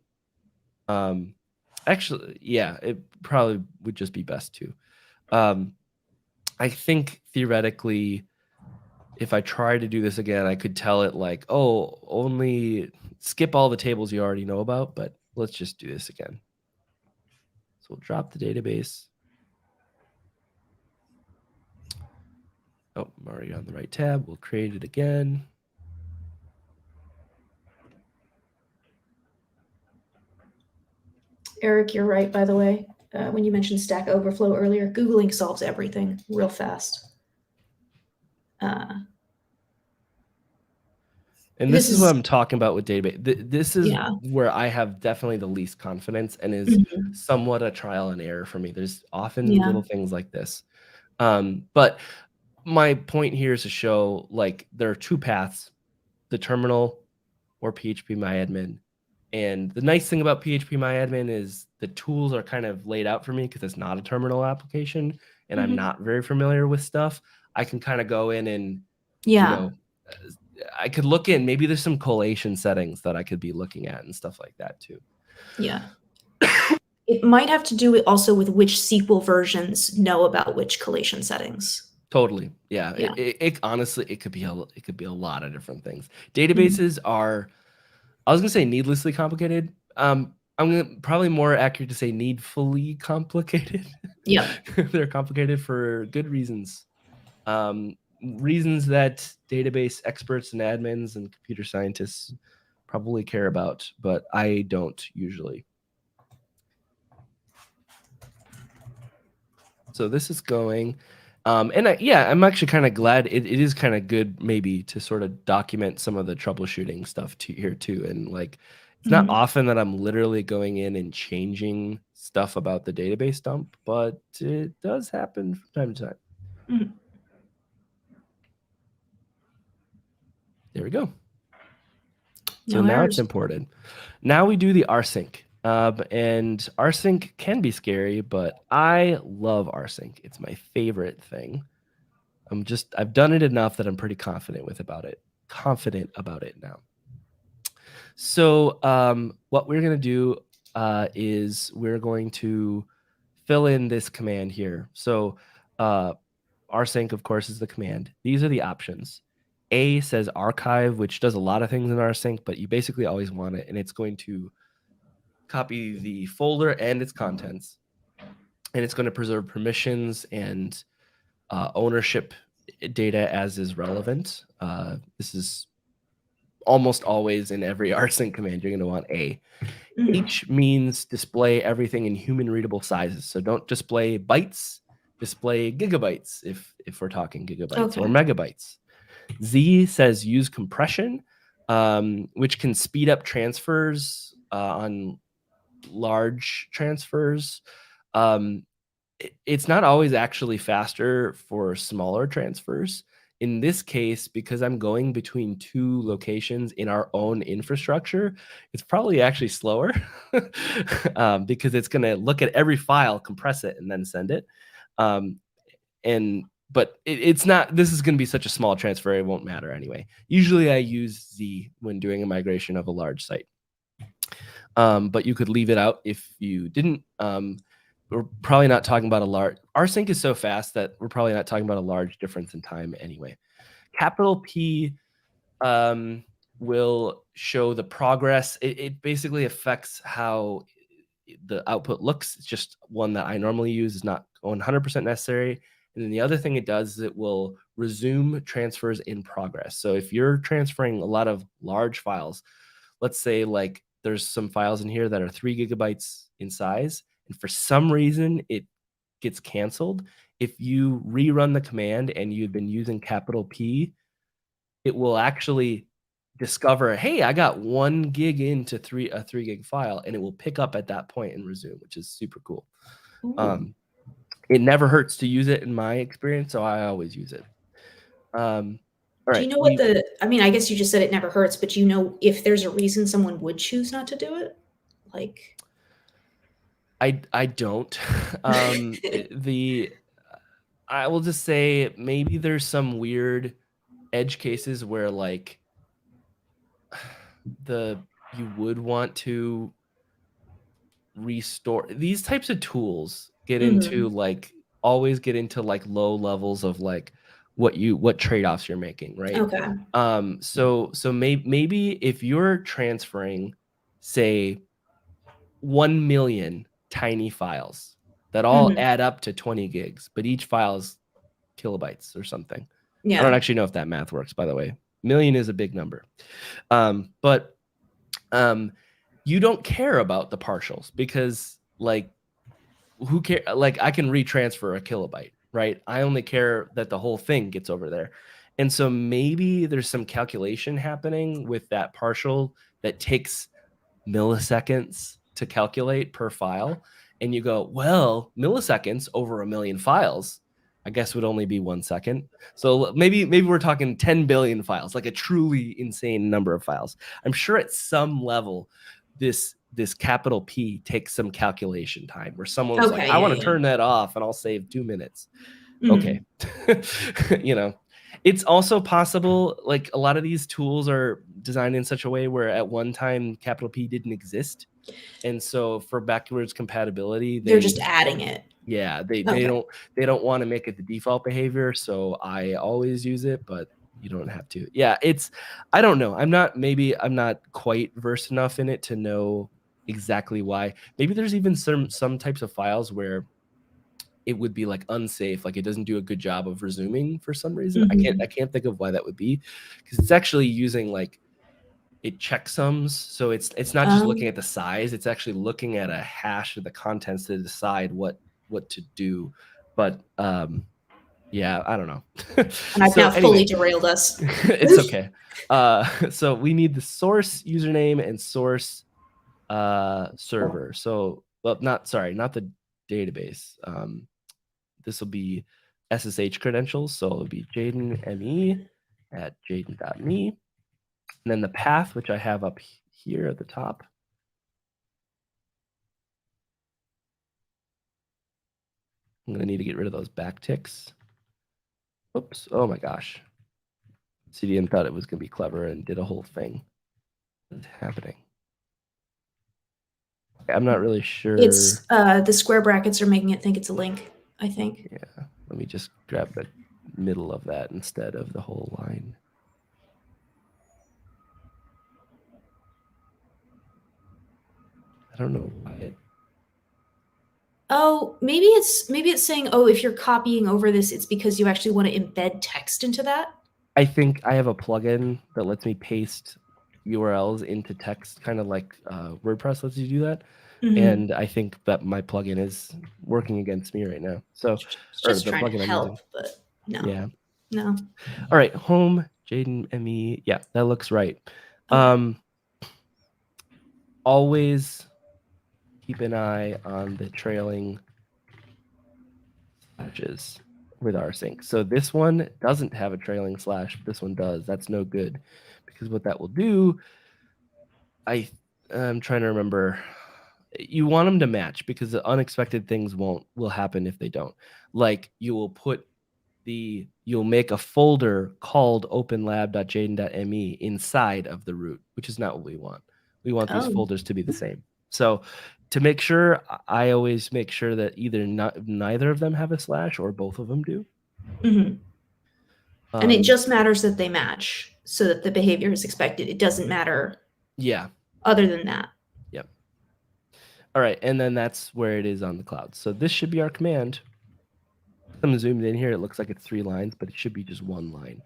Speaker 1: Actually, yeah, it probably would just be best to. I think theoretically, if I try to do this again, I could tell it like, oh, only skip all the tables you already know about, but let's just do this again. So we'll drop the database. Oh, I'm already on the right tab. We'll create it again.
Speaker 2: Eric, you're right, by the way. When you mentioned Stack Overflow earlier, Googling solves everything real fast.
Speaker 1: And this is what I'm talking about with database. This is where I have definitely the least confidence and is somewhat a trial and error for me. There's often little things like this. But my point here is to show like there are two paths, the terminal or PHPMyAdmin. And the nice thing about PHPMyAdmin is the tools are kind of laid out for me because it's not a terminal application and I'm not very familiar with stuff. I can kind of go in and, you know, I could look in, maybe there's some collation settings that I could be looking at and stuff like that too.
Speaker 2: Yeah. It might have to do also with which SQL versions know about which collation settings.
Speaker 1: Totally. Yeah. It honestly, it could be a lot of different things. Databases are, I was going to say needlessly complicated. I'm going to probably more accurate to say needfully complicated.
Speaker 2: Yeah.
Speaker 1: They're complicated for good reasons. Reasons that database experts and admins and computer scientists probably care about, but I don't usually. So this is going, and I'm actually kind of glad it is kind of good maybe to sort of document some of the troubleshooting stuff here too. And like, it's not often that I'm literally going in and changing stuff about the database dump, but it does happen from time to time. There we go. So now it's imported. Now we do the rsync. And rsync can be scary, but I love rsync. It's my favorite thing. I've done it enough that I'm pretty confident about it now. So what we're going to do is we're going to fill in this command here. So rsync, of course, is the command. These are the options. A says archive, which does a lot of things in rsync, but you basically always want it, and it's going to copy the folder and its contents, and it's going to preserve permissions and ownership data as is relevant. This is almost always in every rsync command. You're going to want A. H means display everything in human readable sizes. So don't display bytes, display gigabytes if we're talking gigabytes or megabytes. Z says use compression, which can speed up transfers on large transfers. It's not always actually faster for smaller transfers. In this case, because I'm going between two locations in our own infrastructure, it's probably actually slower because it's going to look at every file, compress it, and then send it. But it's not, this is going to be such a small transfer, it won't matter anyway. Usually I use Z when doing a migration of a large site. But you could leave it out if you didn't. We're probably not talking about a large, rsync is so fast that we're probably not talking about a large difference in time anyway. Capital P will show the progress. It basically affects how the output looks. It's just one that I normally use, is not 100% necessary. And then the other thing it does is it will resume transfers in progress. So if you're transferring a lot of large files, let's say like there's some files in here that are 3 gigabytes in size, and for some reason it gets canceled, if you rerun the command and you've been using capital P, it will actually discover, hey, I got 1 gig into a 3 gig file, and it will pick up at that point and resume, which is super cool. It never hurts to use it in my experience, so I always use it. All right.
Speaker 2: Do you know what I mean, I guess you just said it never hurts, but do you know if there's a reason someone would choose not to do it? Like,
Speaker 1: I don't. I will just say maybe there's some weird edge cases where like you would want to restore these types of tools, get into like always get into like low levels of like what trade-offs you're making, right?
Speaker 2: Okay.
Speaker 1: So maybe if you're transferring, say, 1 million tiny files that all add up to 20 gigs, but each file is kilobytes or something.
Speaker 2: Yeah.
Speaker 1: I don't actually know if that math works, by the way. Million is a big number. But you don't care about the partials because like who care? Like I can retransfer a kilobyte, right? I only care that the whole thing gets over there. And so maybe there's some calculation happening with that partial that takes milliseconds to calculate per file. And you go, well, milliseconds over 1 million files, I guess would only be 1 second. So maybe we're talking 10 billion files, like a truly insane number of files. I'm sure at some level, this capital P takes some calculation time where someone's like, I want to turn that off and I'll save 2 minutes. Okay. You know, it's also possible, like a lot of these tools are designed in such a way where at one time capital P didn't exist. And so for backwards compatibility,
Speaker 2: they're just adding it.
Speaker 1: Yeah, they don't want to make it the default behavior. So I always use it, but you don't have to. Yeah, I don't know. I'm not quite versed enough in it to know exactly why. Maybe there's even some types of files where it would be like unsafe, like it doesn't do a good job of resuming for some reason. I can't think of why that would be, because it's actually using like it checksums. So it's not just looking at the size, it's actually looking at a hash of the contents to decide what to do. But yeah, I don't know.
Speaker 2: And I've now fully derailed us.
Speaker 1: It's okay. So we need the source username and source server. So not the database. This will be SSH credentials. So it'll be jaden.me@jaden.me. And then the path, which I have up here at the top. I'm going to need to get rid of those backticks. Oops. Oh my gosh. CDN thought it was going to be clever and did a whole thing. What's happening? I'm not really sure.
Speaker 2: It's the square brackets are making it think it's a link, I think.
Speaker 1: Yeah. Let me just grab the middle of that instead of the whole line. I don't know why
Speaker 2: Oh, maybe it's saying, oh, if you're copying over this, it's because you actually want to embed text into that.
Speaker 1: I think I have a plugin that lets me paste URLs into text, kind of like WordPress lets you do that. And I think that my plugin is working against me right now. So
Speaker 2: just trying to help, but no.
Speaker 1: Yeah.
Speaker 2: No.
Speaker 1: All right, home, Jaden ME. Yeah, that looks right. Always keep an eye on the trailing slashes with rsync. So this one doesn't have a trailing slash, but this one does. That's no good, because what that will do, I'm trying to remember. You want them to match, because the unexpected things will happen if they don't. Like you'll make a folder called openlab.jaden.me inside of the root, which is not what we want. We want these folders to be the same. So to make sure, I always make sure that either neither of them have a slash or both of them do.
Speaker 2: And it just matters that they match. so that the behavior is expected. It doesn't matter.
Speaker 1: Yeah.
Speaker 2: Other than that.
Speaker 1: Yep. All right, and then that's where it is on the cloud. So this should be our command. I'm zoomed in here. It looks like it's 3 lines, but it should be just 1 line.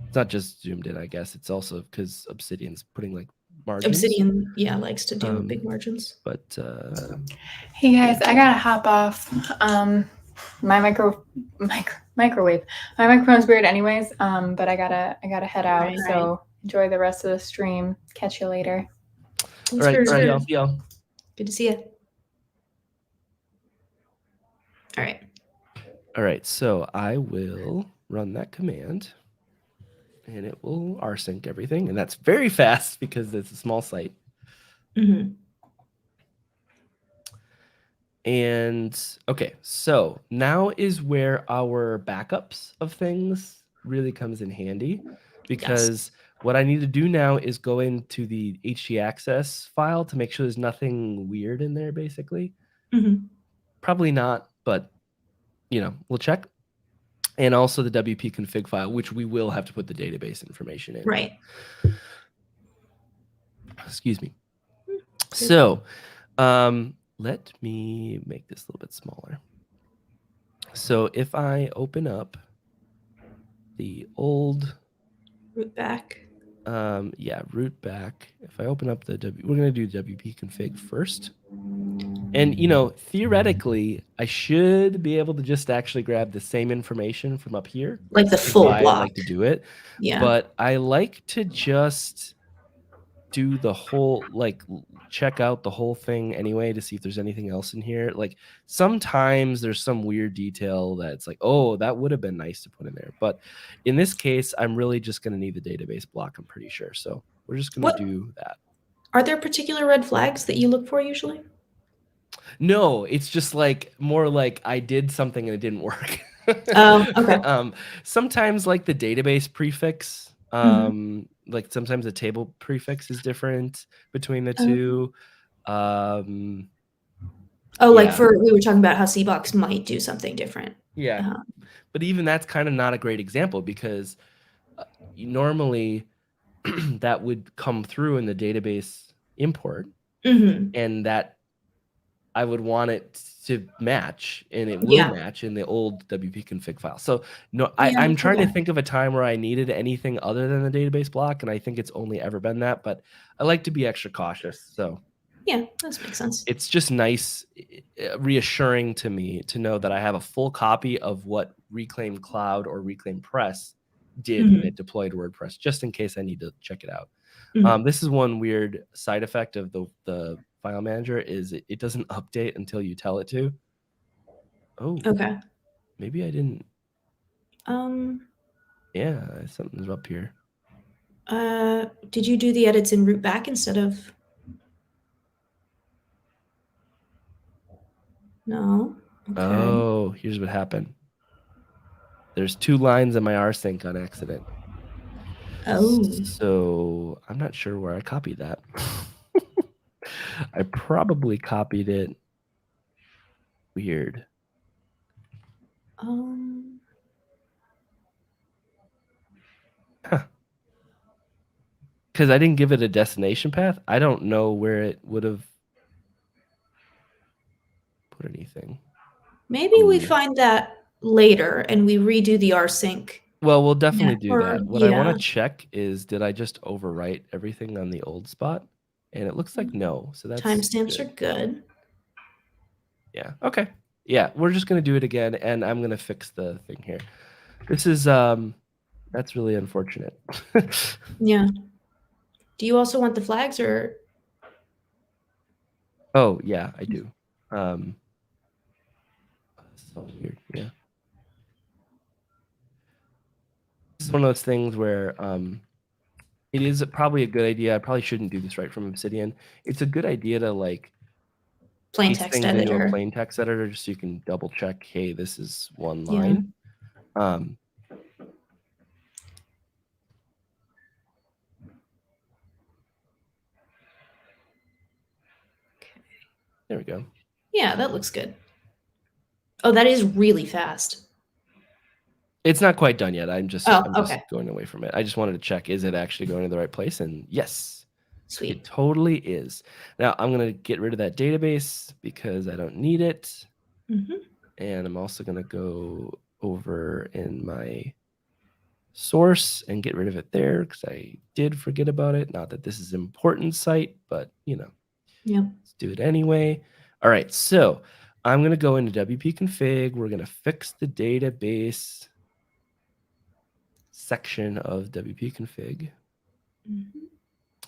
Speaker 1: It's not just zoomed in, I guess. It's also because Obsidian's putting like margins.
Speaker 2: Obsidian, yeah, likes to do big margins.
Speaker 1: But
Speaker 3: hey guys, I gotta hop off. My microwave. My microphone's weird, anyways. But I gotta head out.
Speaker 2: Right.
Speaker 3: So enjoy the rest of the stream. Catch you later.
Speaker 1: All right, y'all.
Speaker 2: Good to see you. All right.
Speaker 1: All right, so I will run that command, and it will rsync everything, and that's very fast because it's a small site.
Speaker 2: Mm-hmm.
Speaker 1: And okay, so now is where our backups of things really comes in handy, because what I need to do now is go into the htaccess file to make sure there's nothing weird in there, basically.
Speaker 2: Mm-hmm.
Speaker 1: Probably not, but we'll check. And also the WP config file, which we will have to put the database information in.
Speaker 2: Right.
Speaker 1: Excuse me. So let me make this a little bit smaller. So if I open up the old
Speaker 2: root back.
Speaker 1: Root back. If I open up we're going to do WP config first. And, theoretically, I should be able to just actually grab the same information from up here.
Speaker 2: Like the full block.
Speaker 1: I like to do it.
Speaker 2: Yeah.
Speaker 1: But I like to just do the whole, check out the whole thing anyway to see if there's anything else in here. Like sometimes there's some weird detail that's like, oh, that would have been nice to put in there. But in this case, I'm really just going to need the database block, I'm pretty sure. So we're just going to do that.
Speaker 2: Are there particular red flags that you look for usually?
Speaker 1: No, it's just more like I did something and it didn't work.
Speaker 2: Oh, okay.
Speaker 1: Sometimes like the database prefix, like sometimes the table prefix is different between the two.
Speaker 2: We were talking about how CBox might do something different.
Speaker 1: Yeah. But even that's kind of not a great example, because normally that would come through in the database import, and that I would want it to match, and it will match in the old WP config file. So I'm trying to think of a time where I needed anything other than the database block, and I think it's only ever been that, but I like to be extra cautious. So
Speaker 2: yeah, that makes sense.
Speaker 1: It's just nice, reassuring to me to know that I have a full copy of what Reclaim Cloud or Reclaim Press did when it deployed WordPress, just in case I need to check it out. This is one weird side effect of the file manager, is it doesn't update until you tell it to. Oh,
Speaker 2: okay.
Speaker 1: Maybe I didn't. Yeah, something's up here.
Speaker 2: Did you do the edits in root back instead of? No. Okay.
Speaker 1: Oh, here's what happened. There's 2 lines in my rsync on accident.
Speaker 2: Oh.
Speaker 1: So I'm not sure where I copied that. I probably copied it weird. Because I didn't give it a destination path. I don't know where it would have put anything.
Speaker 2: Maybe we find that later and we redo the rsync.
Speaker 1: Well, we'll definitely do that. What I want to check is, did I just overwrite everything on the old spot? And it looks like no. So that's
Speaker 2: timestamps are good.
Speaker 1: Yeah. Okay. Yeah, we're just gonna do it again, and I'm gonna fix the thing here. This is that's really unfortunate.
Speaker 2: Yeah. Do you also want the flags, or?
Speaker 1: Oh yeah, I do. So weird. Yeah. This is one of those things where it is probably a good idea. I probably shouldn't do this right from Obsidian. It's a good idea to
Speaker 2: plain text editor.
Speaker 1: Into a plain text editor, just so you can double check, hey, this is one line. There we go.
Speaker 2: Yeah, that looks good. Oh, that is really fast.
Speaker 1: It's not quite done yet. I'm just
Speaker 2: okay.
Speaker 1: going away from it. I just wanted to check, is it actually going to the right place? And yes,
Speaker 2: Sweet.
Speaker 1: it totally is. Now I'm going to get rid of that database because I don't need it.
Speaker 2: Mm-hmm.
Speaker 1: And I'm also going to go over in my source and get rid of it there because I did forget about it. Not that this is an important site, but
Speaker 2: Yeah.
Speaker 1: let's do it anyway. All right, so I'm going to go into WP config. We're going to fix the database section of WP config.
Speaker 2: Mm-hmm.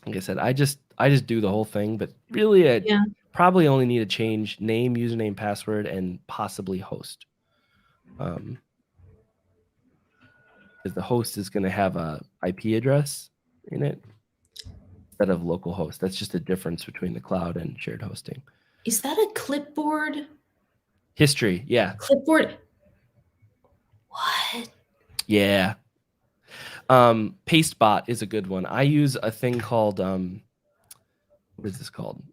Speaker 1: Like I said, I just do the whole thing, but really I probably only need to change name, username, password, and possibly host. Because the host is going to have a IP address in it instead of local host. That's just a difference between the cloud and shared hosting.
Speaker 2: Is that a clipboard?
Speaker 1: History, yeah.
Speaker 2: Clipboard? What?
Speaker 1: Yeah. Pastebot is a good one. I use a thing called what is this called?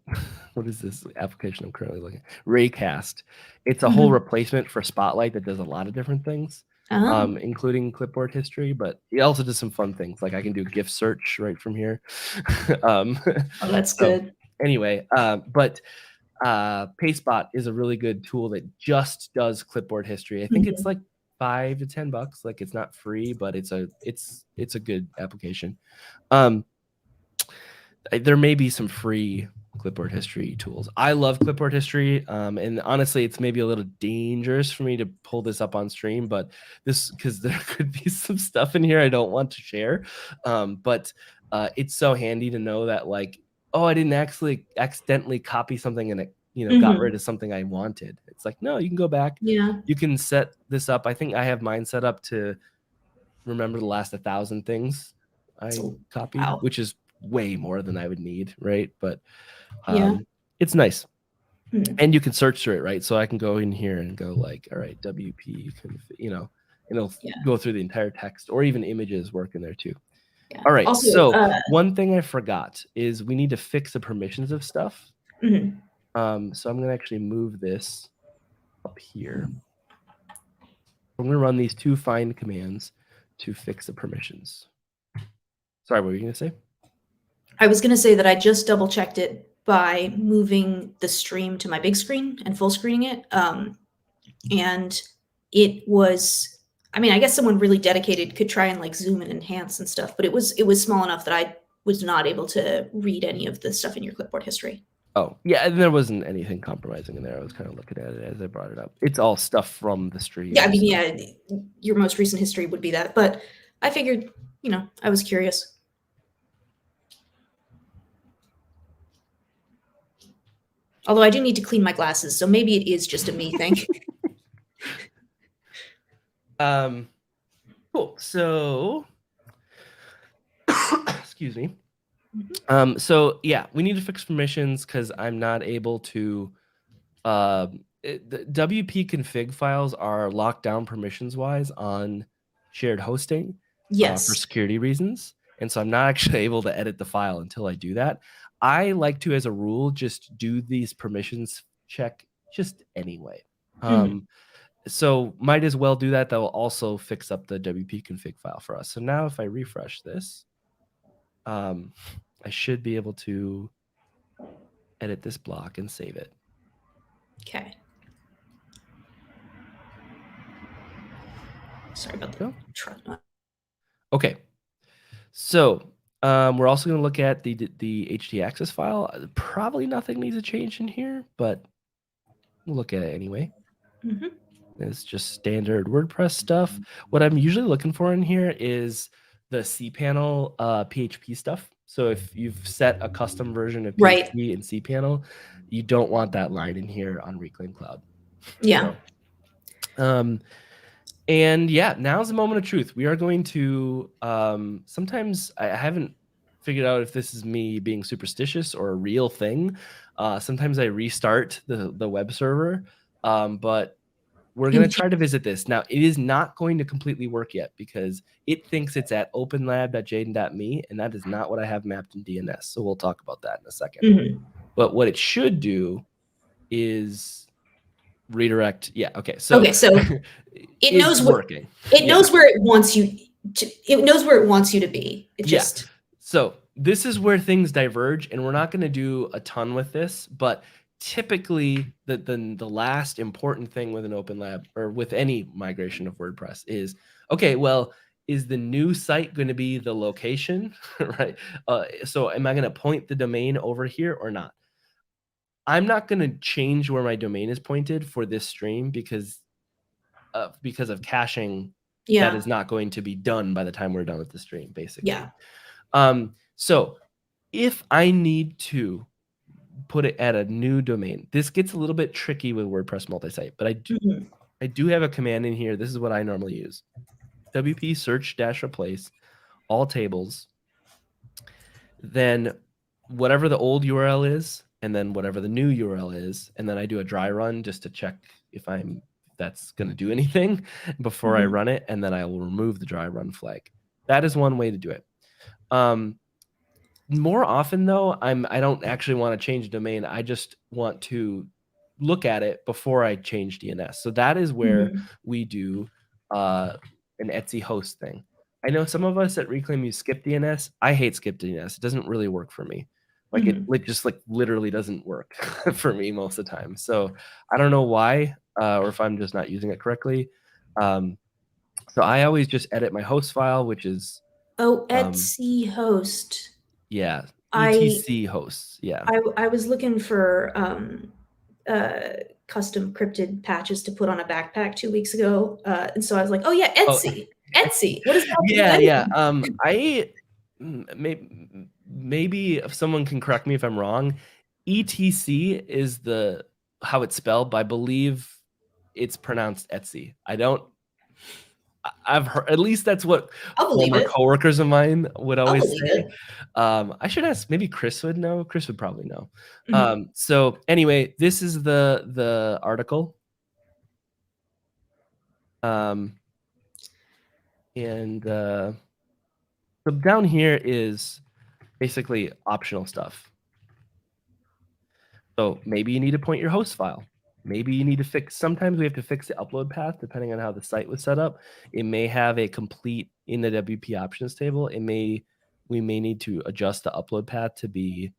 Speaker 1: What is this application I'm currently looking at? Raycast. It's a whole replacement for Spotlight that does a lot of different things, including clipboard history, but it also does some fun things. Like I can do GIF search right from here.
Speaker 2: Oh, that's good.
Speaker 1: Anyway, but Pastebot is a really good tool that just does clipboard history. I think it's like $5 to $10. Like it's not free, but it's a good application. There may be some free clipboard history tools. I love clipboard history, and honestly, it's maybe a little dangerous for me to pull this up on stream, but because there could be some stuff in here I don't want to share. But it's so handy to know that, like, oh, I didn't actually accidentally copy something and it, got rid of something I wanted. It's like, no, you can go back.
Speaker 2: Yeah.
Speaker 1: You can set this up. I think I have mine set up to remember the last 1,000 things I copied, which is way more than I would need, right? But it's nice. And you can search through it, right? So I can go in here and go like, all right, WP, and it'll go through the entire text, or even images work in there too. Yeah. All right. Also, so one thing I forgot is we need to fix the permissions of stuff. So I'm going to actually move this up here. I'm going to run these two find commands to fix the permissions. Sorry, what were you going to say?
Speaker 2: I was going to say that I just double checked it by moving the stream to my big screen and full screening it. And it was, I mean, I guess someone really dedicated could try and like zoom and enhance and stuff, but it was small enough that I was not able to read any of the stuff in your clipboard history.
Speaker 1: Oh, yeah, and there wasn't anything compromising in there. I was kind of looking at it as I brought it up. It's all stuff from the stream.
Speaker 2: Yeah, I mean, your most recent history would be that, but I figured, I was curious. Although I do need to clean my glasses, so maybe it is just a me thing.
Speaker 1: Cool. So, excuse me. So yeah, we need to fix permissions because I'm not able to. The WP config files are locked down permissions wise on shared hosting.
Speaker 2: Yes.
Speaker 1: For security reasons, and so I'm not actually able to edit the file until I do that. I like to, as a rule, just do these permissions check just anyway. So might as well do that. That will also fix up the WP config file for us. So now if I refresh this, I should be able to edit this block and save it.
Speaker 2: Okay. Sorry about the truck.
Speaker 1: Okay. So we're also going to look at the HT access file. Probably nothing needs to change in here, but we'll look at it anyway. It's just standard WordPress stuff. What I'm usually looking for in here is the cPanel PHP stuff. So if you've set a custom version of PHP in cPanel, you don't want that line in here on Reclaim Cloud.
Speaker 2: Yeah.
Speaker 1: So, and yeah, now's the moment of truth. We are going to, sometimes I haven't figured out if this is me being superstitious or a real thing. Sometimes I restart the web server, but we're going to try to visit this. Now, it is not going to completely work yet because it thinks it's at openlab.jaden.me, and that is not what I have mapped in DNS. So we'll talk about that in a second. But what it should do is redirect. Yeah. Okay. So
Speaker 2: it knows
Speaker 1: working.
Speaker 2: It knows where it wants you to. It knows where it wants you to be. It just.
Speaker 1: So this is where things diverge, and we're not going to do a ton with this, but typically the last important thing with an open lab or with any migration of WordPress is, okay, well, is the new site going to be the location, right? So am I going to point the domain over here or not? I'm not going to change where my domain is pointed for this stream because of caching.
Speaker 2: Yeah.
Speaker 1: That is not going to be done by the time we're done with the stream, basically.
Speaker 2: Yeah.
Speaker 1: So if I need to put it at a new domain, this gets a little bit tricky with WordPress multi-site, but I do have a command in here. This is what I normally use. WP search - replace all tables, then whatever the old URL is, and then whatever the new URL is, and then I do a dry run just to check if that's going to do anything before I run it, and then I will remove the dry run flag. That is one way to do it. More often though, I don't actually want to change domain. I just want to look at it before I change DNS. So that is where we do an Etsy host thing. I know some of us at Reclaim use skip DNS. I hate skip DNS. It doesn't really work for me. Like it just like literally doesn't work for me most of the time. So I don't know why, or if I'm just not using it correctly. So I always just edit my host file, which is
Speaker 2: Etsy host.
Speaker 1: Yeah, etc hosts. Yeah,
Speaker 2: I was looking for custom cryptid patches to put on a backpack 2 weeks ago, and so I was like, oh yeah, Etsy. Etsy. What is that?
Speaker 1: Yeah. I maybe if someone can correct me if I'm wrong, etc is how it's spelled, but I believe it's pronounced Etsy. I've heard, at least that's what former coworkers of mine would always say. I should ask, maybe Chris would know. Chris would probably know. So anyway, this is the article. So down here is basically optional stuff. So maybe you need to point your host file. Maybe you need to fix, sometimes we have to fix the upload path depending on how the site was set up. It may have a complete in the WP options table. We may need to adjust the upload path to be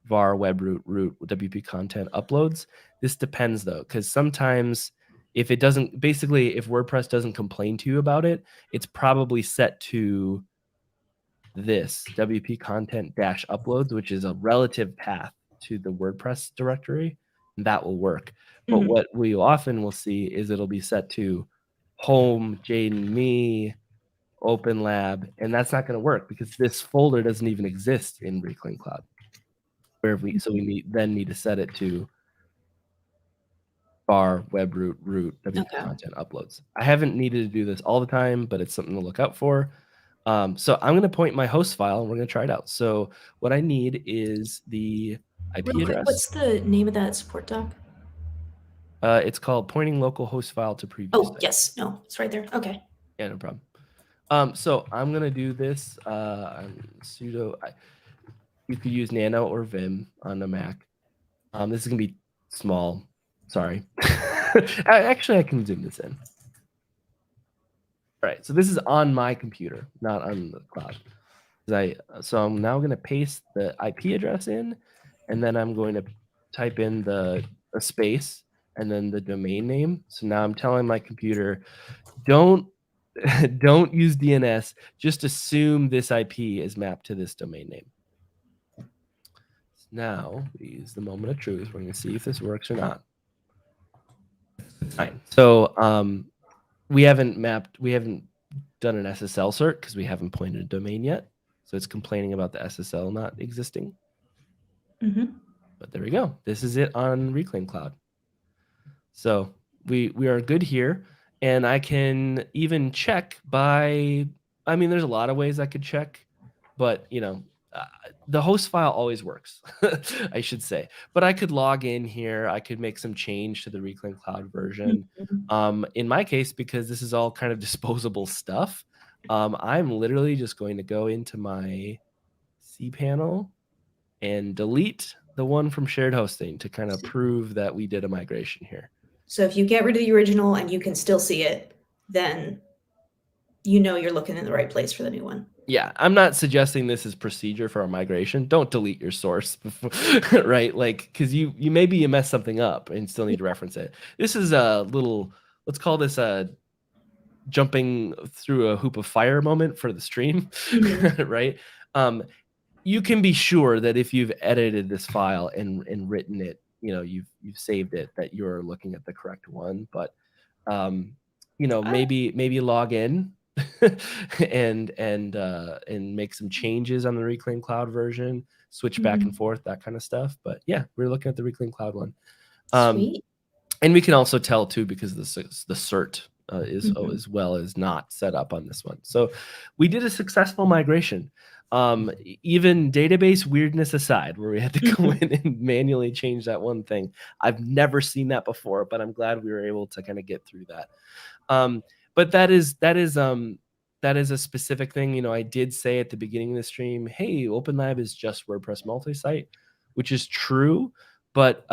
Speaker 1: var web root WP content uploads. This depends though, because sometimes if it doesn't, basically if WordPress doesn't complain to you about it, it's probably set to this WP content -uploads, which is a relative path to the WordPress directory. And that will work. But what we often will see is it'll be set to home, Jaden, me, open lab, and that's not going to work because this folder doesn't even exist in Reclaim Cloud. So we need to set it to var web root WP content uploads. I haven't needed to do this all the time, but it's something to look out for. So I'm going to point my host file and we're going to try it out. So what I need is the IP address.
Speaker 2: What's the name of that support doc?
Speaker 1: It's called Pointing Local Host File to Previous Site.
Speaker 2: Yes. No, it's right there. Okay.
Speaker 1: Yeah, no problem. So I'm going to do this sudo. You could use Nano or Vim on a Mac. This is going to be small. Sorry. Actually, I can zoom this in. All right, so this is on my computer, not on the cloud. So I'm now going to paste the IP address in, and then I'm going to type in a space and then the domain name. So now I'm telling my computer, don't use DNS. Just assume this IP is mapped to this domain name. Now we use the moment of truth. We're going to see if this works or not. Fine. So we haven't done an SSL cert because we haven't pointed a domain yet. So it's complaining about the SSL not existing. But there we go. This is it on Reclaim Cloud. So we are good here. And I can even check by, I mean, there's a lot of ways I could check, but the host file always works, I should say. But I could log in here. I could make some change to the Reclaim Cloud version. In my case, because this is all kind of disposable stuff, I'm literally just going to go into my cPanel and delete the one from shared hosting to kind of prove that we did a migration here.
Speaker 2: So if you get rid of the original and you can still see it, then you know you're looking in the right place for the new one.
Speaker 1: Yeah, I'm not suggesting this is procedure for a migration. Don't delete your source, right? Like, because maybe you mess something up and still need to reference it. This is a little, let's call this a jumping through a hoop of fire moment for the stream, right? You can be sure that if you've edited this file and written it, you've saved it, that you're looking at the correct one. But maybe log in and make some changes on the Reclaim Cloud version, switch back and forth, that kind of stuff. But yeah, we're looking at the Reclaim Cloud one.
Speaker 2: Sweet.
Speaker 1: And we can also tell too, because the cert is as well as not set up on this one. So we did a successful migration. Even database weirdness aside, where we had to go in and manually change that one thing. I've never seen that before, but I'm glad we were able to kind of get through that. But that is a specific thing. I did say at the beginning of the stream, hey, OpenLab is just WordPress multi-site, which is true. But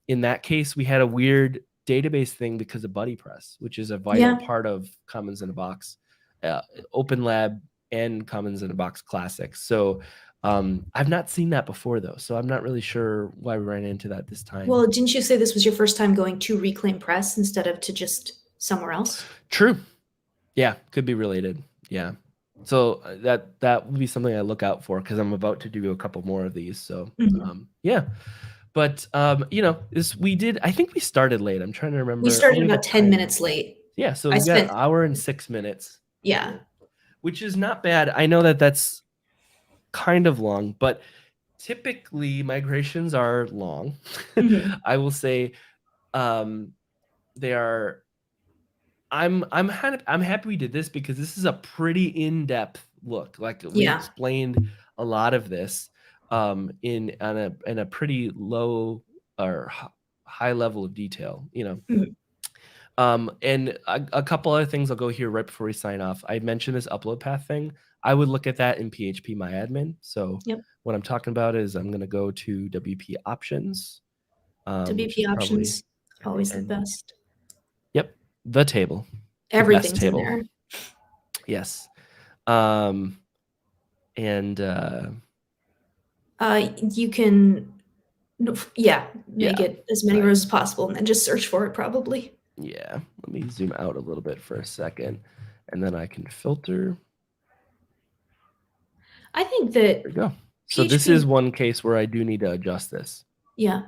Speaker 1: in that case, we had a weird database thing because of BuddyPress, which is a vital part of Commons in a Box, OpenLab and Commons in a Box Classic. So I've not seen that before, though. So I'm not really sure why we ran into that this time.
Speaker 2: Well, didn't you say this was your first time going to Reclaim Press instead of to just somewhere else?
Speaker 1: True. Yeah, could be related. Yeah. So that would be something I look out for, because I'm about to do a couple more of these. So yeah. But I think we started late. I'm trying to remember.
Speaker 2: We started about 10 minutes late.
Speaker 1: Yeah, so we got an hour and 6 minutes.
Speaker 2: Yeah.
Speaker 1: Which is not bad. I know that that's kind of long, but typically migrations are long. I will say they are. I'm happy we did this, because this is a pretty in-depth look. Like, we explained a lot of this in a pretty low or high level of detail, and a couple other things I'll go here right before we sign off. I mentioned this upload path thing. I would look at that in PHP MyAdmin. So what I'm talking about is I'm going to go to WP options.
Speaker 2: WP options, always the best.
Speaker 1: Yep, the table.
Speaker 2: Everything's
Speaker 1: table.
Speaker 2: in there.
Speaker 1: Yes.
Speaker 2: You can make it as many rows as possible and then just search for it, probably.
Speaker 1: Yeah, let me zoom out a little bit for a second, and then I can filter.
Speaker 2: I think that
Speaker 1: there we go. So this is one case where I do need to adjust this.
Speaker 2: Yeah.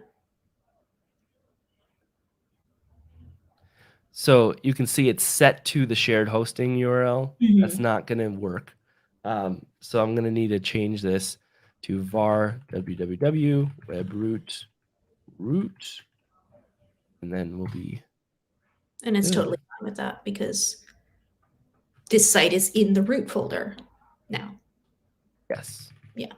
Speaker 1: So you can see it's set to the shared hosting URL. That's not going to work. So I'm going to need to change this to var www webroot root, and then we'll be.
Speaker 2: And it's totally fine with that, because this site is in the root folder now.
Speaker 1: Yes.
Speaker 2: Yeah.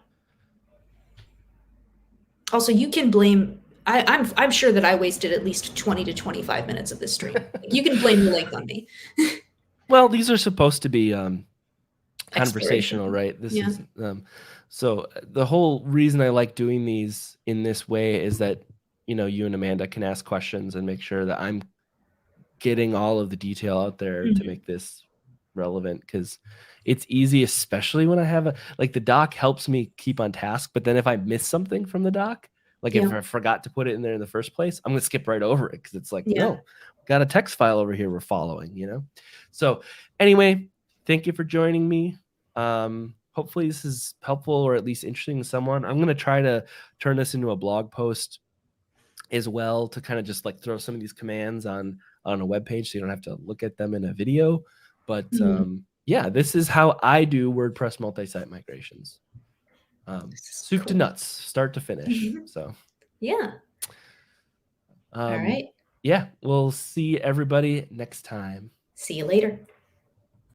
Speaker 2: Also, you can blame. I'm sure that I wasted at least 20 to 25 minutes of this stream. You can blame the length on me.
Speaker 1: Well, these are supposed to be conversational, right? This is so the whole reason I like doing these in this way is that you and Amanda can ask questions and make sure that I'm getting all of the detail out there to make this relevant, because it's easy, especially when I have the doc helps me keep on task. But then if I miss something from the doc, if I forgot to put it in there in the first place, I'm going to skip right over it, because it's no, got a text file over here we're following, So anyway, thank you for joining me. Hopefully this is helpful, or at least interesting to someone. I'm going to try to turn this into a blog post as well, to kind of just throw some of these commands on a web page, so you don't have to look at them in a video. But yeah, this is how I do WordPress multi-site migrations. Soup to nuts, start to finish. So
Speaker 2: yeah. All right.
Speaker 1: Yeah, we'll see everybody next time.
Speaker 2: See you later.